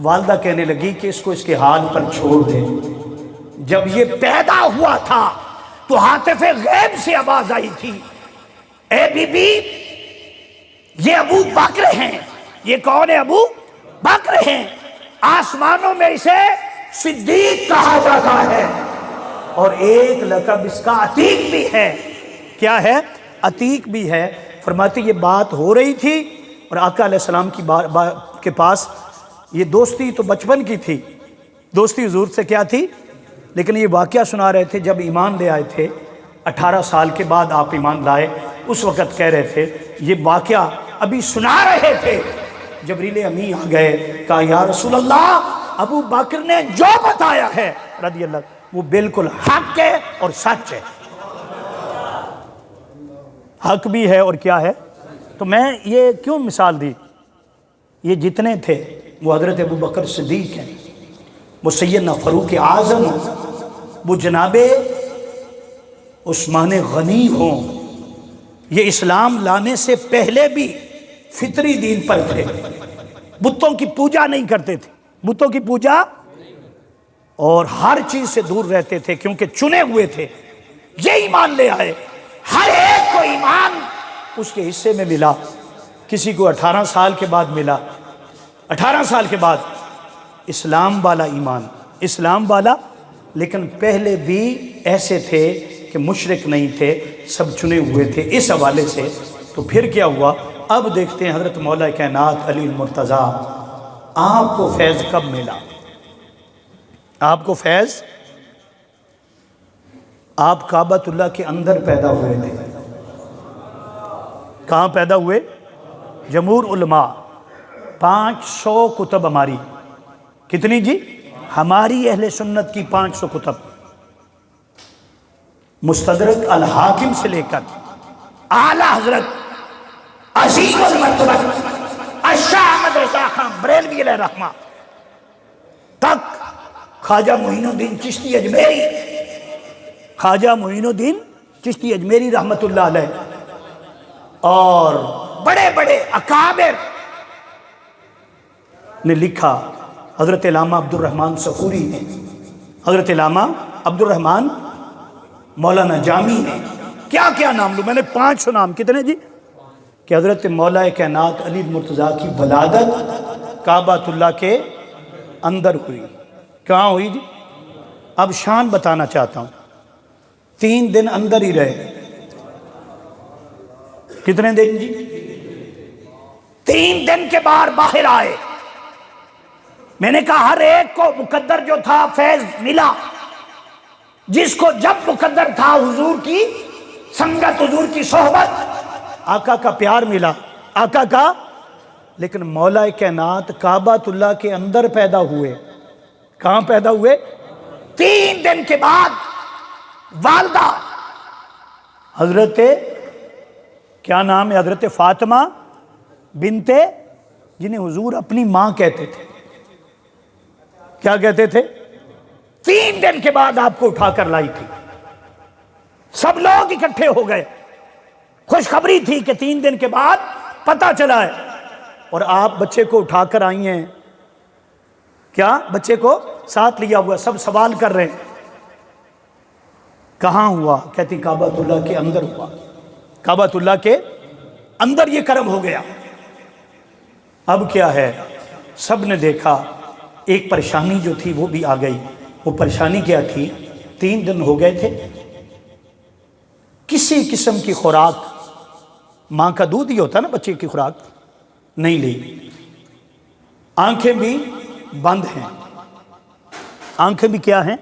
والدہ کہنے لگی کہ اس کو اس کے حال پر چھوڑ دے۔ جب یہ پیدا ہوا تھا تو ہاتف غیب سے آواز آئی تھی، اے بی بی یہ ابو بکر ہیں۔ یہ کون ہے؟ ابو بکر ہیں۔ آسمانوں میں اسے صدیق کہا جاتا ہے اور ایک لقب اس کا عتیق بھی ہے۔ کیا ہے؟ عتیق بھی ہے۔ فرماتے یہ بات ہو رہی تھی اور آقا علیہ السلام کے پاس یہ دوستی تو بچپن کی تھی، دوستی حضور سے کیا تھی، لیکن یہ واقعہ سنا رہے تھے جب ایمان لے آئے تھے، 18 سال کے بعد آپ ایمان لائے، اس وقت کہہ رہے تھے یہ واقعہ ابھی سنا رہے تھے، جبریل امی آ گئے، کہا یا رسول اللہ ابو بکر نے جو بتایا ہے رضی اللہ وہ بالکل حق ہے اور سچ ہے، حق بھی ہے اور کیا ہے۔ تو میں یہ کیوں مثال دی؟ یہ جتنے تھے وہ حضرت ابو بکر صدیق ہیں، وہ سیدنا فاروق اعظم ہوں، وہ جناب عثمان غنی ہوں، یہ اسلام لانے سے پہلے بھی فطری دین پر تھے، بتوں کی پوجا نہیں کرتے تھے، بتوں کی پوجا اور ہر چیز سے دور رہتے تھے کیونکہ چنے ہوئے تھے۔ یہ ایمان لے آئے، ہر ایک کو ایمان اس کے حصے میں ملا۔ کسی کو 18 سال کے بعد ملا، 18 سال کے بعد اسلام والا ایمان، اسلام والا، لیکن پہلے بھی ایسے تھے کہ مشرک نہیں تھے، سب چنے ہوئے تھے اس حوالے سے۔ تو پھر کیا ہوا؟ اب دیکھتے ہیں حضرت مولا کائنات علی المرتضیٰ، آپ کو فیض کب ملا؟ آپ کو فیض، آپ کعبۃ اللہ کے اندر پیدا ہوئے تھے۔ کہاں پیدا ہوئے؟ جمہور علماء 500 کتب ہماری، کتنی جی؟ ہماری اہل سنت کی 500 کتب، مستدرک الحاکم سے لے کر اعلیٰ حضرت عظیم المرتبہ شاہ احمد رضا خان بریلوی علیہ الرحمہ تک، خواجہ معین الدین چشتی اجمیری، خواجہ معین الدین چشتی اجمیری رحمت اللہ علیہ، اور بڑے بڑے اکابر نے لکھا، حضرت علامہ عبد الرحمن صفوری نے، حضرت علامہ عبد الرحمن مولانا جامی نے، کیا کیا نام لوں میں نے؟ 500 نام، کتنے جی؟ کہ حضرت مولا کائنات علی المرتضیٰ کی ولادت کعبۃ اللہ کے اندر ہوئی۔ کہاں ہوئی جی؟ اب شان بتانا چاہتا ہوں، 3 دن اندر ہی رہے۔ کتنے دن جی؟ 3 دن کے بعد باہر آئے۔ میں نے کہا ہر ایک کو مقدر جو تھا فیض ملا، جس کو جب مقدر تھا حضور کی سنگت، حضور کی صحبت، آقا کا پیار ملا، آقا کا، لیکن مولا کائنات کعبۃ اللہ کے اندر پیدا ہوئے۔ کہاں پیدا ہوئے؟ 3 دن کے بعد والدہ حضرت، کیا نام ہے؟ حضرت فاطمہ بنت، جنہیں حضور اپنی ماں کہتے تھے۔ کیا کہتے تھے؟ 3 دن کے بعد آپ کو اٹھا کر لائی تھی۔ سب لوگ اکٹھے ہو گئے، خوشخبری تھی کہ 3 دن کے بعد پتہ چلا ہے، اور آپ بچے کو اٹھا کر آئی ہیں۔ کیا؟ بچے کو ساتھ لیا ہوا، سب سوال کر رہے ہیں کہاں ہوا؟ کہتی کعبۃ اللہ کے اندر ہوا، کعبۃ اللہ کے اندر یہ کرم ہو گیا۔ اب کیا ہے؟ سب نے دیکھا، ایک پریشانی جو تھی وہ بھی آ گئی۔ وہ پریشانی کیا تھی؟ 3 دن ہو گئے تھے، کسی قسم کی خوراک، ماں کا دودھ ہی ہوتا نا بچے کی خوراک، نہیں لی، آنکھیں بھی بند ہیں، آنکھیں بھی کیا ہیں؟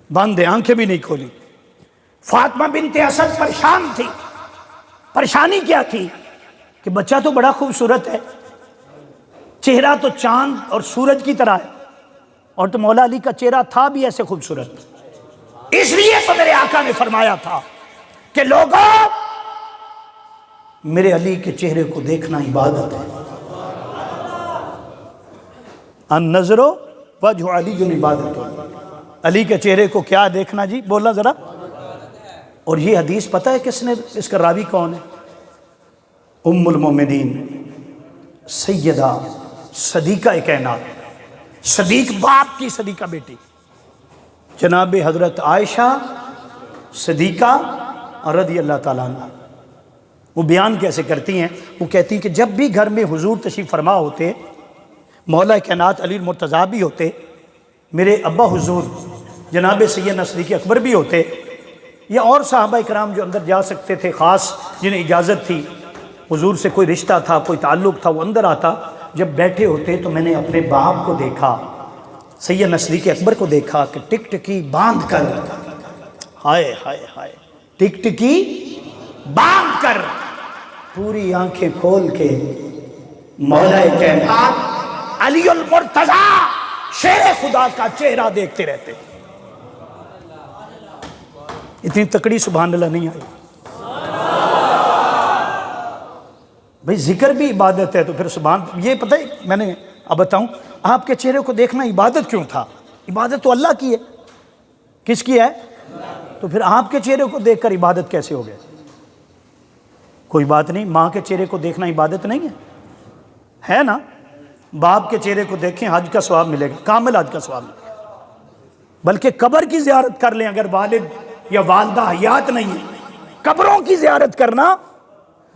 بند ہیں، آنکھیں بھی نہیں کھولی۔ فاطمہ بنت اسد پریشان تھی۔ پریشانی کیا تھی؟ کہ بچہ تو بڑا خوبصورت ہے، چہرہ تو چاند اور سورج کی طرح ہے، اور تو مولا علی کا چہرہ تھا بھی ایسے خوبصورت۔ اس لیے تو میرے آقا نے فرمایا تھا کہ لوگوں، میرے علی کے چہرے کو دیکھنا عبادت ہے۔ النظر وجہ علی عبادت ہے۔ علی کے چہرے کو کیا دیکھنا جی؟ بولنا ذرا۔ اور یہ حدیث پتہ ہے کس نے، اس کا راوی کون ہے؟ ام المومنین سیدہ صدیقہ کائنات، صدیق باپ کی صدیقہ بیٹی، جناب حضرت عائشہ صدیقہ رضی اللہ تعالیٰ عنہ۔ وہ بیان کیسے کرتی ہیں؟ وہ کہتی ہیں کہ جب بھی گھر میں حضور تشریف فرما ہوتے، مولا کائنات علی المرتضیٰ بھی ہوتے، میرے ابا حضور جناب سیدنا صدیق اکبر بھی ہوتے، یا اور صحابہ کرام جو اندر جا سکتے تھے، خاص جنہیں اجازت تھی، حضور سے کوئی رشتہ تھا، کوئی تعلق تھا، وہ اندر آتا۔ جب بیٹھے ہوتے تو میں نے اپنے باپ کو دیکھا، سیدنا صدیق اکبر کو دیکھا کہ ٹک ٹکی باندھ کر، ہائے ہائے ہائے، ٹک ٹکی باندھ کر، پوری آنکھیں کھول کے مولا کائنات علی المرتضیٰ شیر خدا کا چہرہ دیکھتے رہتے۔ اتنی تکڑی سبحان اللہ نہیں آئی بھئی، ذکر بھی عبادت ہے تو پھر سبحان، یہ پتہ ہے میں نے اب بتاؤں، آپ کے چہرے کو دیکھنا عبادت کیوں تھا؟ عبادت تو اللہ کی ہے۔ کس کی ہے؟ تو پھر آپ کے چہرے کو دیکھ کر عبادت کیسے ہو گئے؟ کوئی بات نہیں، ماں کے چہرے کو دیکھنا عبادت نہیں ہے نا؟ باپ کے چہرے کو دیکھیں، حج کا ثواب ملے گا، کامل حج کا ثواب ملے گا۔ بلکہ قبر کی زیارت کر لیں، اگر والد یا والدہ حیات نہیں ہے، قبروں کی زیارت کرنا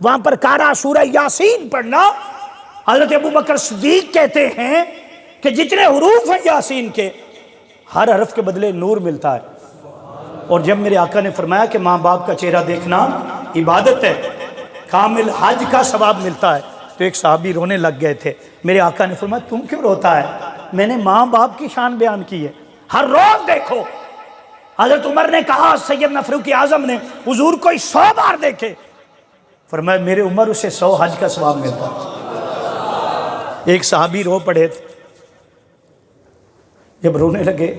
وہاں پر کارا سورہ یاسین پڑھنا. حضرت ابوبکر صدیق کہتے ہیں کہ جتنے حروف ہیں یاسین کے، ہر حرف کے بدلے نور ملتا ہے. اور جب میرے آقا نے فرمایا کہ ماں باپ کا چہرہ دیکھنا عبادت ہے، کامل حج کا ثواب ملتا ہے، تو ایک صحابی رونے لگ گئے تھے. میرے آقا نے فرمایا تم کیوں روتا ہے؟ میں نے ماں باپ کی شان بیان کی ہے، ہر روز دیکھو. حضرت عمر نے کہا، سیدنا فاروق اعظم نے، حضور کو 100 بار دیکھے. فرمایا میرے عمر اسے 100 حج کا ثواب ملتا ہے. ایک صحابی رو پڑے تھے. جب رونے لگے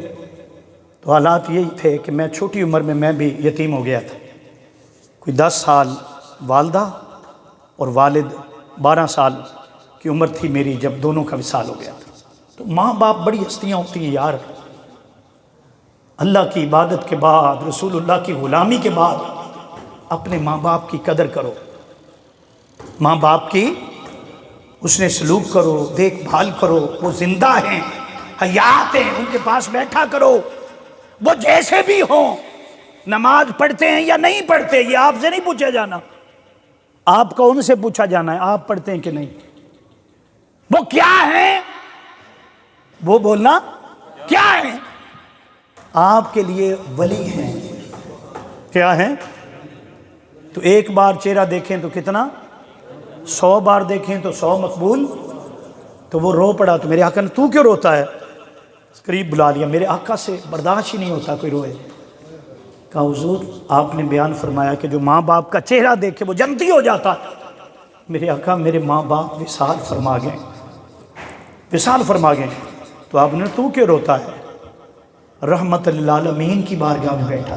تو حالات یہی تھے کہ میں چھوٹی عمر میں بھی یتیم ہو گیا تھا. کوئی 10 سال والدہ اور والد 12 سال کی عمر تھی میری جب دونوں کا وصال ہو گیا تھا. تو ماں باپ بڑی ہستیاں ہوتی ہیں یار. اللہ کی عبادت کے بعد، رسول اللہ کی غلامی کے بعد اپنے ماں باپ کی قدر کرو، ماں باپ کی اس نے سلوک کرو، دیکھ بھال کرو. وہ زندہ ہیں، حیات ہیں، ان کے پاس بیٹھا کرو. وہ جیسے بھی ہوں، نماز پڑھتے ہیں یا نہیں پڑھتے یہ آپ سے نہیں پوچھا جانا، آپ کو ان سے پوچھا جانا ہے آپ پڑھتے ہیں کہ نہیں. وہ کیا ہیں، وہ بولنا کیا ہیں. آپ کے لیے ولی ہیں. کیا ہیں؟ تو ایک بار چہرہ دیکھیں تو کتنا، 100 بار دیکھیں تو 100 مقبول. تو وہ رو پڑا. تو میرے آقا نے تو کیوں روتا ہے؟ قریب بلا لیا. میرے آقا سے برداشت ہی نہیں ہوتا کوئی روئے. کہا حضور آپ نے بیان فرمایا کہ جو ماں باپ کا چہرہ دیکھے وہ جنتی ہو جاتا. میرے آقا میرے ماں باپ وصال فرما گئے، وصال فرما گئے. تو آپ نے تو کیوں روتا ہے؟ رحمت للعالمین کی بارگاہ میں بیٹھا.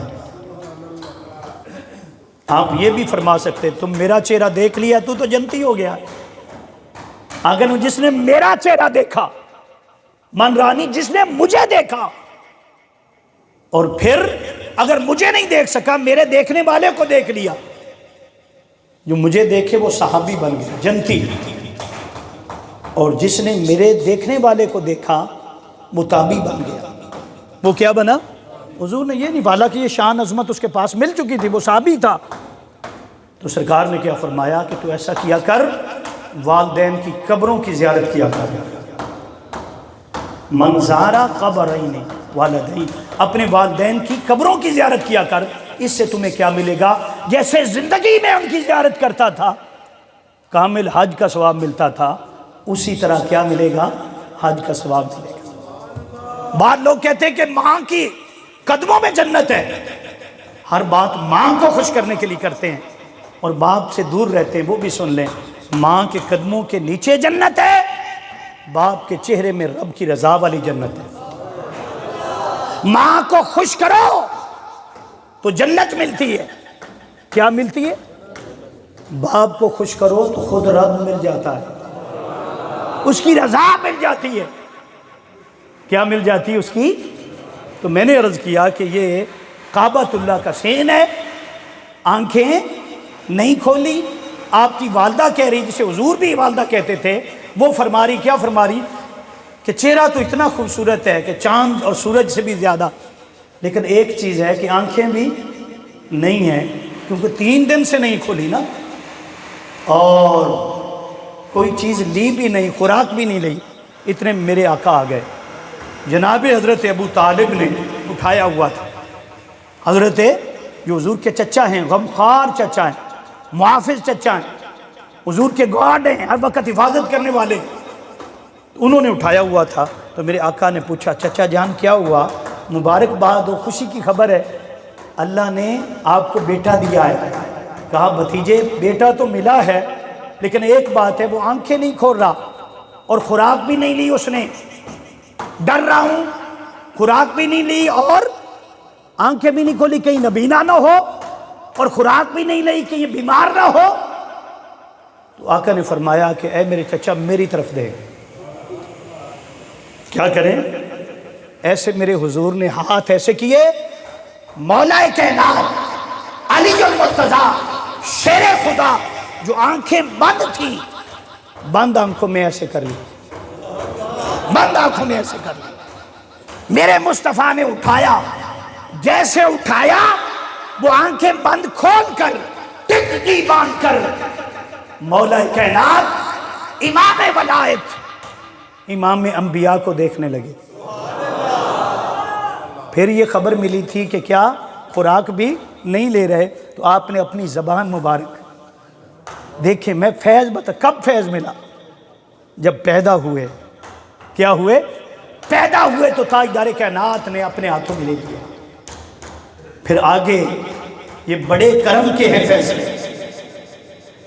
آپ یہ بھی فرما سکتے تم میرا چہرہ دیکھ لیا تو جنتی ہو گیا. اگر جس نے میرا چہرہ دیکھا، من رانی جس نے مجھے دیکھا، اور پھر اگر مجھے نہیں دیکھ سکا میرے دیکھنے والے کو دیکھ لیا، جو مجھے دیکھے وہ صحابی بن گیا، جنتی. اور جس نے میرے دیکھنے والے کو دیکھا وہ تابعی بن گیا. وہ کیا بنا؟ حضور نے یہ نہیں بالا کہ یہ شان عظمت اس کے پاس مل چکی تھی، وہ صحابی تھا. تو سرکار نے کیا فرمایا کہ تو ایسا کیا کر، والدین کی قبروں کی زیارت کیا کر. من زارا قبرین والدین، اپنے والدین کی قبروں کی زیارت کیا کر. اس سے تمہیں کیا ملے گا؟ جیسے زندگی میں ان کی زیارت کرتا تھا کامل حج کا ثواب ملتا تھا، اسی طرح کیا ملے گا؟ حج کا ثواب ملے گا. بعض لوگ کہتے ہیں کہ ماں کی قدموں میں جنت ہے. ہر بات ماں کو خوش کرنے کے لیے کرتے ہیں اور باپ سے دور رہتے ہیں. وہ بھی سن لیں، ماں کے قدموں کے نیچے جنت ہے، باپ کے چہرے میں رب کی رضا والی جنت ہے. ماں کو خوش کرو تو جنت ملتی ہے. کیا ملتی ہے؟ باپ کو خوش کرو تو خود رب مل جاتا ہے، اس کی رضا مل جاتی ہے. کیا مل جاتی ہے اس کی؟ تو میں نے عرض کیا کہ یہ کعبۃ اللہ کا سین ہے. آنکھیں نہیں کھولی. آپ کی والدہ کہہ رہی، جسے حضور بھی والدہ کہتے تھے، وہ فرما رہی، کیا فرما رہی؟ کہ چہرہ تو اتنا خوبصورت ہے کہ چاند اور سورج سے بھی زیادہ، لیکن ایک چیز ہے کہ آنکھیں بھی نہیں ہیں، کیونکہ 3 دن سے نہیں کھولی نا، اور کوئی چیز لی بھی نہیں، خوراک بھی نہیں لی. اتنے میرے آقا آ گئے. جناب حضرت ابو طالب نے اٹھایا ہوا تھا. حضرت جو حضور کے چچا ہیں، غمخوار چچا ہیں، محافظ چچا ہیں، حضور کے گارڈ ہیں، ہر وقت حفاظت کرنے والے، انہوں نے اٹھایا ہوا تھا. تو میرے آقا نے پوچھا چچا جان کیا ہوا؟ مبارکباد ہو، خوشی کی خبر ہے، اللہ نے آپ کو بیٹا دیا ہے. کہا بھتیجے بیٹا تو ملا ہے، لیکن ایک بات ہے، وہ آنکھیں نہیں کھول رہا اور خوراک بھی نہیں لی اس نے. ڈر رہا ہوں، خوراک بھی نہیں لی اور آنکھیں بھی نہیں کھولی، کہیں نبینا نہ ہو، اور خوراک بھی نہیں لی کہیں بیمار نہ ہو. تو آقا نے فرمایا کہ اے میرے چچا میری طرف دے. کیا کریں؟ ایسے میرے حضور نے ہاتھ ایسے کیے، مولا کائنات علی المرتضیٰ شیر خدا جو آنکھیں بند تھی، بند آنکھوں میں ایسے کر لی، بند آنکھوں میں ایسے کر لی. میرے مصطفیٰ نے اٹھایا، جیسے اٹھایا وہ آنکھیں بند کھول کر ٹکٹی باندھ کر مولا کائنات امام ولایت امام انبیاء کو دیکھنے لگے۔ پھر یہ خبر ملی تھی کہ کیا خوراک بھی نہیں لے رہے، تو آپ نے اپنی زبان مبارک دیکھیں، میں فیض کب فیض ملا؟ جب پیدا ہوئے۔ کیا ہوئے؟ پیدا ہوئے تو تاجدار کائنات نے اپنے ہاتھوں میں لے لیا۔ پھر آگے یہ بڑے کرم کے ہیں فیصلے،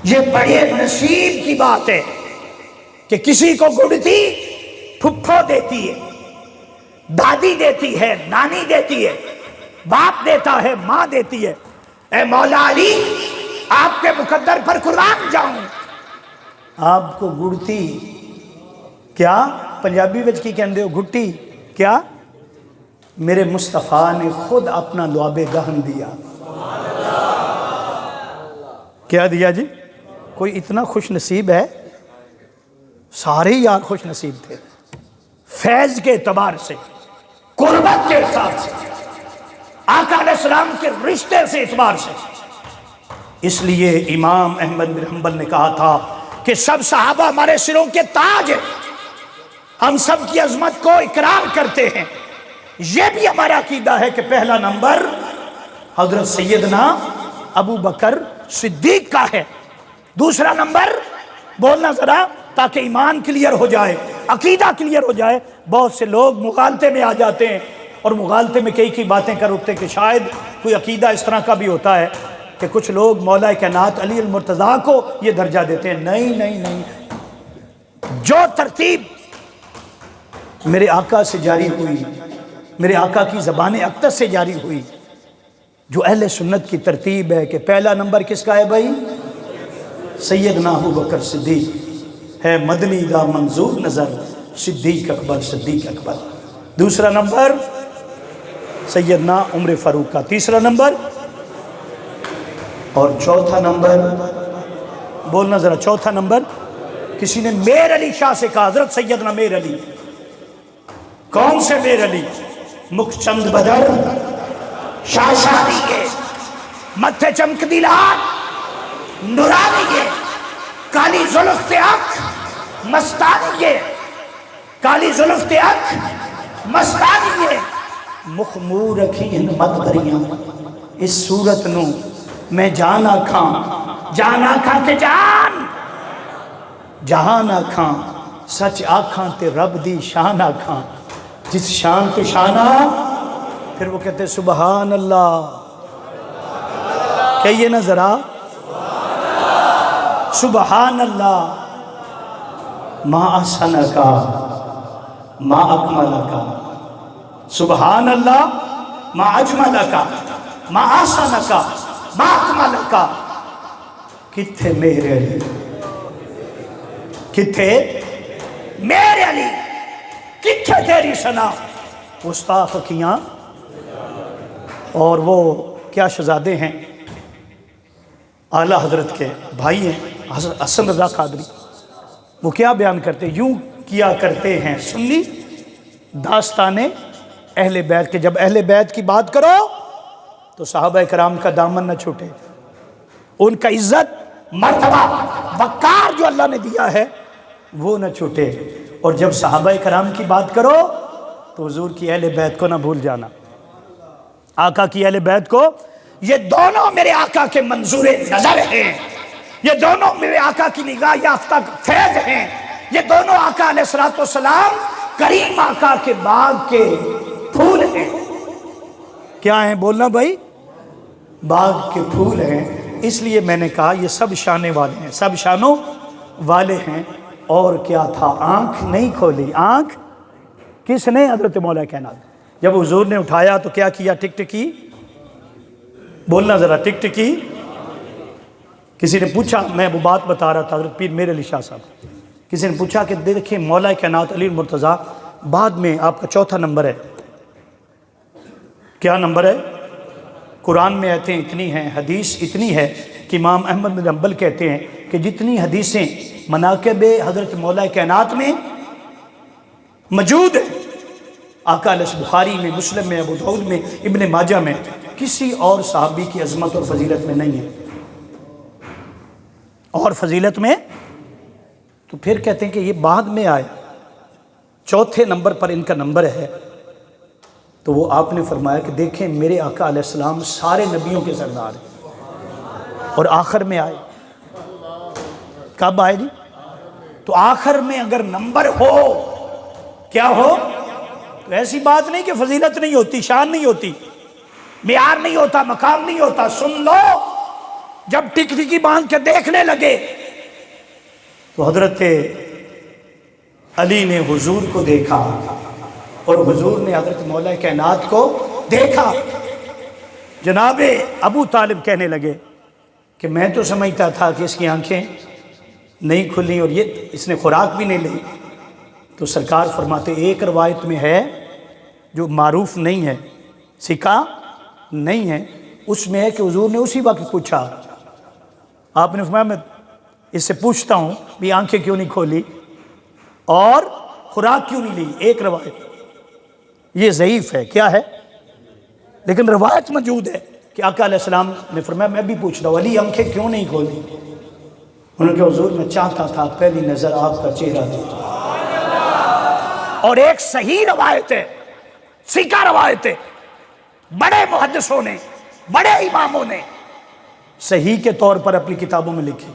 یہ بڑے نصیب کی بات ہے کہ کسی کو گڑتی پھپھو دیتی ہے، دادی دیتی ہے، نانی دیتی ہے، باپ دیتا ہے، ماں دیتی ہے۔ اے مولا علی آپ کے مقدر پر قربان جاؤں، آپ کو گڑتی کیا پنجابی وچ کی کہندے ہو، گھٹی کیا؟ میرے مصطفیٰ نے خود اپنا لعاب دہن دیا۔ کیا دیا جی؟ کوئی اتنا خوش نصیب ہے؟ سارے یار خوش نصیب تھے، فیض کے اعتبار سے، قربت کے حساب سے، آقا علیہ السلام کے رشتے سے اعتبار سے۔ اس لیے امام احمد بن حنبل نے کہا تھا کہ سب صحابہ ہمارے سروں کے تاج ہیں، ہم سب کی عظمت کو اقرار کرتے ہیں۔ یہ بھی ہمارا عقیدہ ہے کہ پہلا نمبر حضرت سیدنا ابو بکر صدیق کا ہے، دوسرا نمبر بولنا ذرا تاکہ ایمان کلیئر ہو جائے، عقیدہ کلیئر ہو جائے۔ بہت سے لوگ مغالطے میں آ جاتے ہیں اور مغالطے میں کئی باتیں کر اٹھتے کہ شاید کوئی عقیدہ اس طرح کا بھی ہوتا ہے کہ کچھ لوگ مولا کائنات علی المرتضیٰ کو یہ درجہ دیتے ہیں۔ نہیں نہیں نہیں، جو ترتیب میرے آقا سے جاری ہوئی، میرے آقا کی زبان اقدس سے جاری ہوئی، جو اہل سنت کی ترتیب ہے کہ پہلا نمبر کس کا ہے بھائی؟ سیدنا ابو بکر صدیق ہے، مدنی دا منظور نظر صدیق اکبر، صدیق اکبر۔ دوسرا نمبر سیدنا عمر فاروق کا، تیسرا نمبر، اور چوتھا نمبر بولنا ذرا، چوتھا نمبر کسی نے میر علی شاہ سے کہا، حضرت سیدنا میر علی۔ کون سے میر علی؟ مکھ چند بدر شاہ شاہی کے، متھے چمک دی لات نورانی کے، کالی زلف تے اکھ مستانی کے، کالی زلف تے اکھ مستانی کے، مکھ منہ رکھی ہن مت بھریاں، اس صورت نو میں جان آکھاں تے جان، جہان آکھاں سچ آکھاں تے رب دی شان آکھاں، جس شان تو شانہ۔ پھر وہ کہتے ہیں سبحان اللہ، کہیے نا ذرا سبحان اللہ، ما احسنکا ما اکملکا، سبحان اللہ ما اجملکا ما احسنکا ما اکملکا۔ کتھے میرے علی، کتھے میرے علی، کتھے تیری ثنا، گستاخ کیاں۔ اور وہ کیا شہزادے ہیں، اعلیٰ حضرت کے بھائی ہیں حسن رضا قادری، وہ کیا بیان کرتے، یوں کیا کرتے ہیں سنی داستان اہل بیت کے، جب اہل بیت کی بات کرو تو صحابہ کرام کا دامن نہ چھوٹے، ان کا عزت مرتبہ وقار جو اللہ نے دیا ہے وہ نہ چھوٹے، اور جب صحابہ کرام کی بات کرو تو حضور کی اہل بیت کو نہ بھول جانا، آقا کی اہل بیت کو۔ یہ دونوں میرے آقا کے منظور نظر ہیں، یہ دونوں میرے آقا کی نگاہ یافتہ فیض ہیں، یہ دونوں آقا علیہ السلام کریم آقا کے باغ کے پھول ہیں۔ کیا ہیں بولنا بھائی؟ باغ کے پھول ہیں۔ اس لیے میں نے کہا یہ سب شانے والے ہیں، سب شانوں والے ہیں۔ اور کیا تھا، آنکھ نہیں کھولی، آنکھ کس نے؟ حضرت مولا کائنات۔ جب حضور نے اٹھایا تو کیا کیا؟ ٹک ٹکی، بولنا ذرا، ٹک ٹکی۔ کسی نے پوچھا، میں وہ بات بتا رہا تھا حضرت پیر میر علی شاہ صاحب، کسی نے پوچھا کہ دیکھیں مولا کائنات علی المرتضیٰ بعد میں آپ کا چوتھا نمبر ہے، کیا نمبر ہے؟ قرآن میں آیتیں اتنی ہیں، حدیث اتنی ہے کہ امام احمد بن حنبل کہتے ہیں کہ جتنی حدیثیں مناقب حضرت مولا کائنات میں موجود ہیں، آقا علیہ بخاری میں، مسلم میں، ابو داؤد میں، ابن ماجہ میں، کسی اور صحابی کی عظمت اور فضیلت میں نہیں ہے۔ اور فضیلت میں، تو پھر کہتے ہیں کہ یہ بعد میں آیا، چوتھے نمبر پر ان کا نمبر ہے۔ تو وہ آپ نے فرمایا کہ دیکھیں میرے آقا علیہ السلام سارے نبیوں کے سردار ہیں اور آخر میں آئے۔ کب آئے جی؟ تو آخر میں اگر نمبر ہو، کیا ہو؟ تو ایسی بات نہیں کہ فضیلت نہیں ہوتی، شان نہیں ہوتی، معیار نہیں ہوتا، مقام نہیں ہوتا۔ سن لو، جب ٹکٹکی باندھ کے دیکھنے لگے تو حضرت علی نے حضور کو دیکھا اور حضور نے حضرت مولا کائنات کو دیکھا۔ جناب ابو طالب کہنے لگے کہ میں تو سمجھتا تھا کہ اس کی آنکھیں نہیں کھلی اور یہ اس نے خوراک بھی نہیں لی۔ تو سرکار فرماتے ایک روایت میں ہے جو معروف نہیں ہے، سکا نہیں ہے، اس میں ہے کہ حضور نے اسی وقت پوچھا، آپ نے فرمایا میں اس سے پوچھتا ہوں بھی آنکھیں کیوں نہیں کھولی اور خوراک کیوں نہیں لی۔ ایک روایت یہ ضعیف ہے، کیا ہے؟ لیکن روایت موجود ہے کہ آقا علیہ السلام نے فرمایا میں بھی پوچھ رہا ہوں علی آنکھیں کیوں نہیں کھولی؟ انہوں نے کہا حضور میں چاہتا تھا پہلی نظر آپ کا چہرہ دیکھوں۔ اور ایک صحیح روایت ہے، سکا روایت ہے، بڑے محدثوں نے، بڑے اماموں نے صحیح کے طور پر اپنی کتابوں میں لکھی۔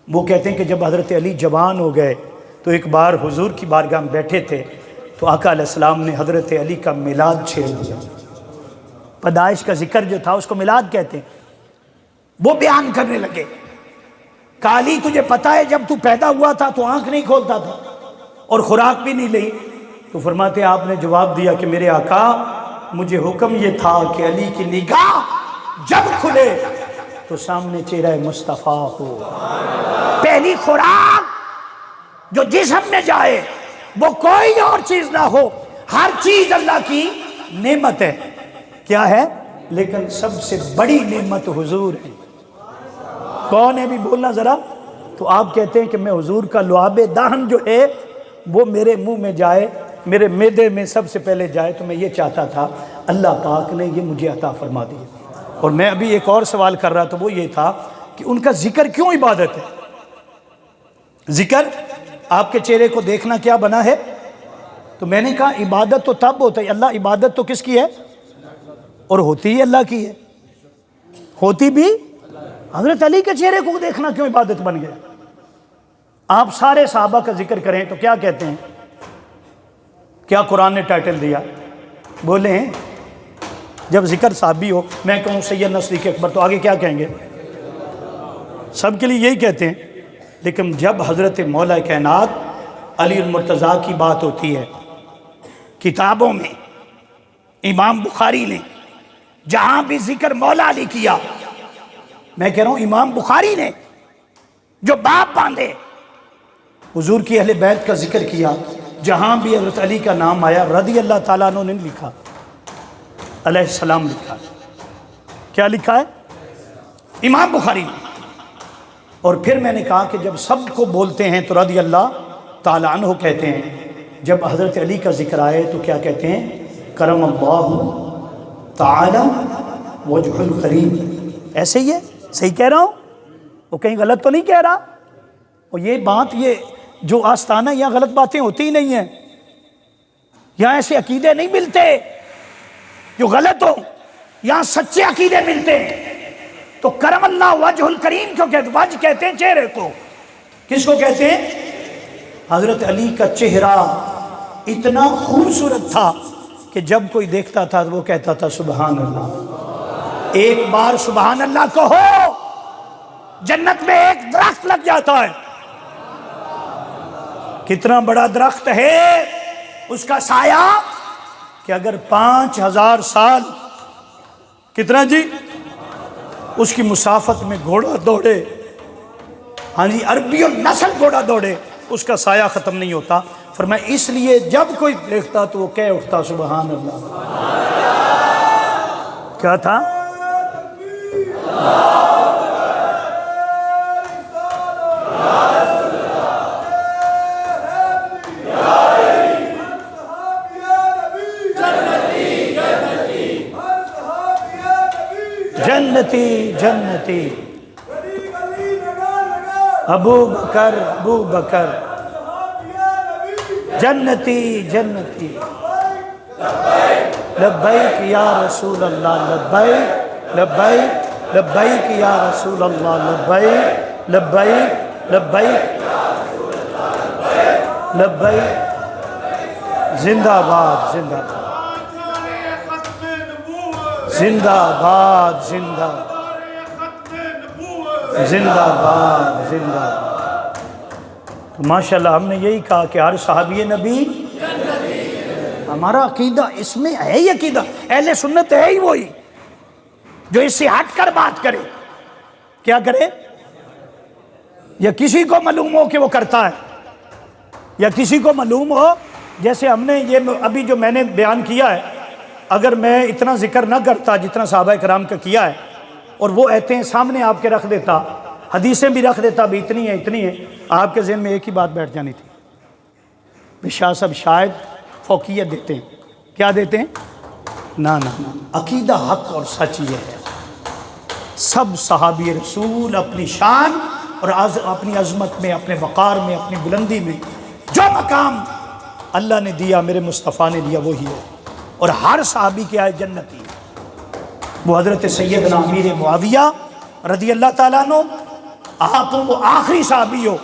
وہ کہتے ہیں کہ جب حضرت علی جوان ہو گئے تو ایک بار حضور کی بارگاہ میں بیٹھے تھے تو آقا علیہ السلام نے حضرت علی کا میلاد چھیڑ دیا۔ پیدائش کا ذکر جو تھا اس کو میلاد کہتے ہیں۔ وہ بیان کرنے لگے کہ علی تجھے پتا ہے جب تو پیدا ہوا تھا تو آنکھ نہیں کھولتا تھا اور خوراک بھی نہیں لی۔ تو فرماتے آپ نے جواب دیا کہ میرے آقا مجھے حکم یہ تھا کہ علی کی نگاہ جب کھلے تو سامنے چہرہ مصطفیٰ ہو۔ پہلی خوراک جو جسم میں جائے وہ کوئی اور چیز نہ ہو، ہر چیز اللہ کی نعمت ہے، کیا ہے؟ لیکن سب سے بڑی نعمت حضور ہے۔ کون ہے بھی بولنا ذرا؟ تو آپ کہتے ہیں کہ میں حضور کا لعاب دہن جو ہے وہ میرے منہ میں جائے، میرے معدے میں سب سے پہلے جائے، تو میں یہ چاہتا تھا اللہ پاک نے یہ مجھے عطا فرما دی۔ اور میں ابھی ایک اور سوال کر رہا تھا، وہ یہ تھا کہ ان کا ذکر کیوں عبادت ہے؟ ذکر آپ کے چہرے کو دیکھنا کیا بنا ہے؟ تو میں نے کہا عبادت تو تب ہوتا ہے، اللہ عبادت تو کس کی ہے؟ اور ہوتی ہی اللہ کی ہے، ہوتی بھی حضرت علی کے چہرے کو دیکھنا کیوں عبادت بن گیا؟ آپ سارے صحابہ کا ذکر کریں تو کیا کہتے ہیں؟ کیا قرآن نے ٹائٹل دیا؟ بولیں جب ذکر صحابی ہو، میں کہوں سید صدیق اکبر تو آگے کیا کہیں گے؟ سب کے لیے یہی کہتے ہیں۔ لیکن جب حضرت مولا کائنات علی المرتضیٰ کی بات ہوتی ہے، کتابوں میں امام بخاری نے جہاں بھی ذکر مولا علی کیا، میں کہہ رہا ہوں امام بخاری نے جو باب باندھے حضور کی اہل بیت کا ذکر کیا، جہاں بھی حضرت علی کا نام آیا رضی اللہ تعالیٰ عنہ نے لکھا، علیہ السلام لکھا۔ کیا لکھا ہے؟ امام بخاری نے۔ اور پھر میں نے کہا کہ جب سب کو بولتے ہیں تو رضی اللہ تعالیٰ عنہ کہتے ہیں، جب حضرت علی کا ذکر آئے تو کیا کہتے ہیں؟ کرم اللہ تعالی وجہ الکریم۔ ایسے ہی ہے، صحیح کہہ رہا ہوں؟ وہ کہیں غلط تو نہیں کہہ رہا؟ اور یہ بات، یہ جو آستانہ یہاں غلط باتیں ہوتی ہی نہیں ہیں، یہاں ایسے عقیدے نہیں ملتے جو غلط ہو، یہاں سچے عقیدے ملتے ہیں۔ تو کرم اللہ وجہ الکریم کیوں کہتے ہیں؟ وجہ کہتے ہیں چہرے کو۔ کس کو کہتے ہیں؟ حضرت علی کا چہرہ اتنا خوبصورت تھا کہ جب کوئی دیکھتا تھا تو وہ کہتا تھا سبحان اللہ۔ ایک بار سبحان اللہ کہو، جنت میں ایک درخت لگ جاتا ہے۔ کتنا بڑا درخت ہے، اس کا سایہ کہ اگر 5000 سال، کتنا جی، اس کی مسافت میں گھوڑا دوڑے، ہاں جی عربی النسل گھوڑا دوڑے، اس کا سایہ ختم نہیں ہوتا۔ فرمایا اس لیے جب کوئی دیکھتا تو وہ کہہ اٹھتا سبحان اللہ۔ کیا تھا؟ جنتی جنتی۔ ابو بکر ابو بکر جنتی جنتی لبیک یا رسول اللہ لبیک لبیک لبیک یا رسول اللہ لبیک لبیک لبیک لبیک زندہ باد زندہ باد زندہ باد زندہ زندہ باد زندہ باد۔ تو ماشاءاللہ ہم نے یہی کہا کہ ہر صحابی نبی ہمارا عقیدہ اس میں ہے ہی عقیدہ اہل سنت ہے ہی وہی جو اس سے ہٹ کر بات کرے کیا کرے یا کسی کو معلوم ہو کہ وہ کرتا ہے یا کسی کو معلوم ہو جیسے ہم نے یہ ابھی جو میں نے بیان کیا ہے اگر میں اتنا ذکر نہ کرتا جتنا صحابہ کرام کا کیا ہے اور وہ ایتیں سامنے آپ کے رکھ دیتا حدیثیں بھی رکھ دیتا بھی اتنی ہیں آپ کے ذہن میں ایک ہی بات بیٹھ جانی تھی کہ شاہ صاحب شاید فوقیت دیتے ہیں کیا دیتے ہیں نا نا نا عقیدہ حق اور سچ یہ ہے سب صحابی رسول اپنی شان اور اپنی عظمت میں اپنے وقار میں اپنی بلندی میں جو مقام اللہ نے دیا میرے مصطفیٰ نے دیا وہی ہے اور ہر صحابی کے آئے جنتی وہ حضرت سیدنا امیر معاویہ رضی اللہ تعالیٰ عنہ آپ وہ آخری صحابی ہو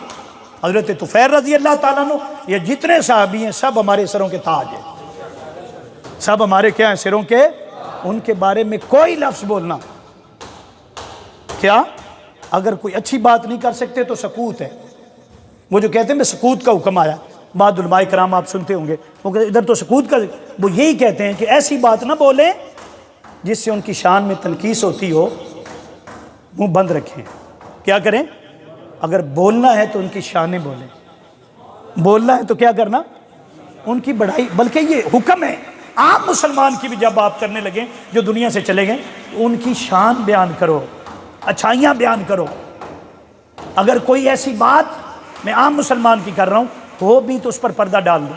حضرت طفیل رضی اللہ تعالیٰ عنہ یہ جتنے صحابی ہیں سب ہمارے سروں کے تاج ہیں سب ہمارے کیا ہیں سروں کے ان کے بارے میں کوئی لفظ بولنا کیا اگر کوئی اچھی بات نہیں کر سکتے تو سکوت ہے وہ جو کہتے ہیں میں سکوت کا حکم آیا بعد علماء کرام آپ سنتے ہوں گے وہ کہتے ادھر تو سکوت کا وہ یہی کہتے ہیں کہ ایسی بات نہ بولیں جس سے ان کی شان میں تنقیص ہوتی ہو منہ بند رکھیں کیا کریں اگر بولنا ہے تو ان کی شانیں بولیں بولنا ہے تو کیا کرنا ان کی بڑائی بلکہ یہ حکم ہے عام مسلمان کی بھی جب آپ کرنے لگیں جو دنیا سے چلے گئے ان کی شان بیان کرو اچھائیاں بیان کرو اگر کوئی ایسی بات میں عام مسلمان کی کر رہا ہوں وہ بھی تو اس پر پردہ ڈال دو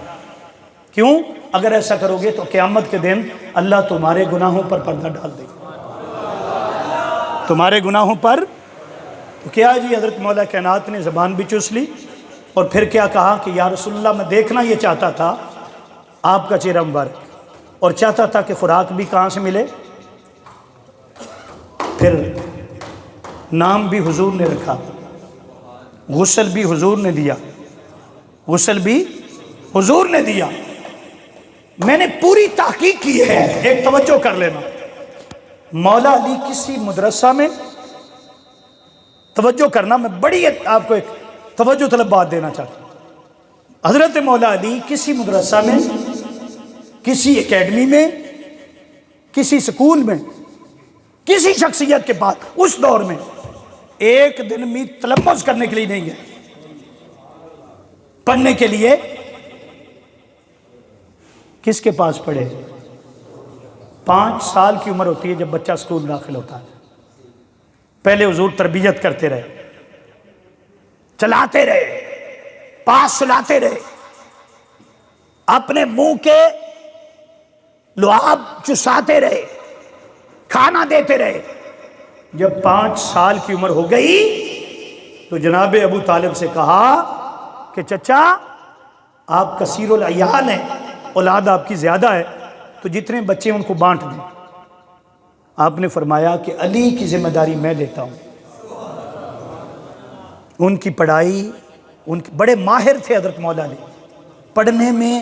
کیوں اگر ایسا کرو گے تو قیامت کے دن اللہ تمہارے گناہوں پر پردہ ڈال دے تمہارے گناہوں پر تو کیا جی حضرت مولا کائنات نے زبان بھی چوس لی اور پھر کیا کہا کہ یا رسول اللہ میں دیکھنا یہ چاہتا تھا آپ کا چہرہ مبارک اور چاہتا تھا کہ خوراک بھی کہاں سے ملے پھر نام بھی حضور نے رکھا غسل بھی حضور نے دیا غسل بھی حضور نے دیا میں نے پوری تحقیق کی ہے ایک توجہ کر لینا مولا علی کسی مدرسہ میں توجہ کرنا میں بڑی آپ کو ایک توجہ طلب بات دینا چاہتا ہوں حضرت مولا علی کسی مدرسہ میں کسی اکیڈمی میں کسی سکول میں کسی شخصیت کے پاس اس دور میں ایک دن میں تلفظ کرنے کے لیے نہیں گئے پڑھنے کے لیے کس کے پاس پڑھے 5 سال کی عمر ہوتی ہے جب بچہ سکول داخل ہوتا ہے پہلے حضور تربیت کرتے رہے چلاتے رہے پاس سلاتے رہے اپنے منہ کے لعاب چساتے رہے کھانا دیتے رہے جب 5 سال کی عمر ہو گئی تو جناب ابو طالب سے کہا کہ چچا آپ کثیر العیال ہیں اولاد آپ کی زیادہ ہے تو جتنے بچے ان کو بانٹ دیں آپ نے فرمایا کہ علی کی ذمہ داری میں لیتا ہوں ان کی پڑھائی بڑے ماہر تھے حضرت مولا علی پڑھنے میں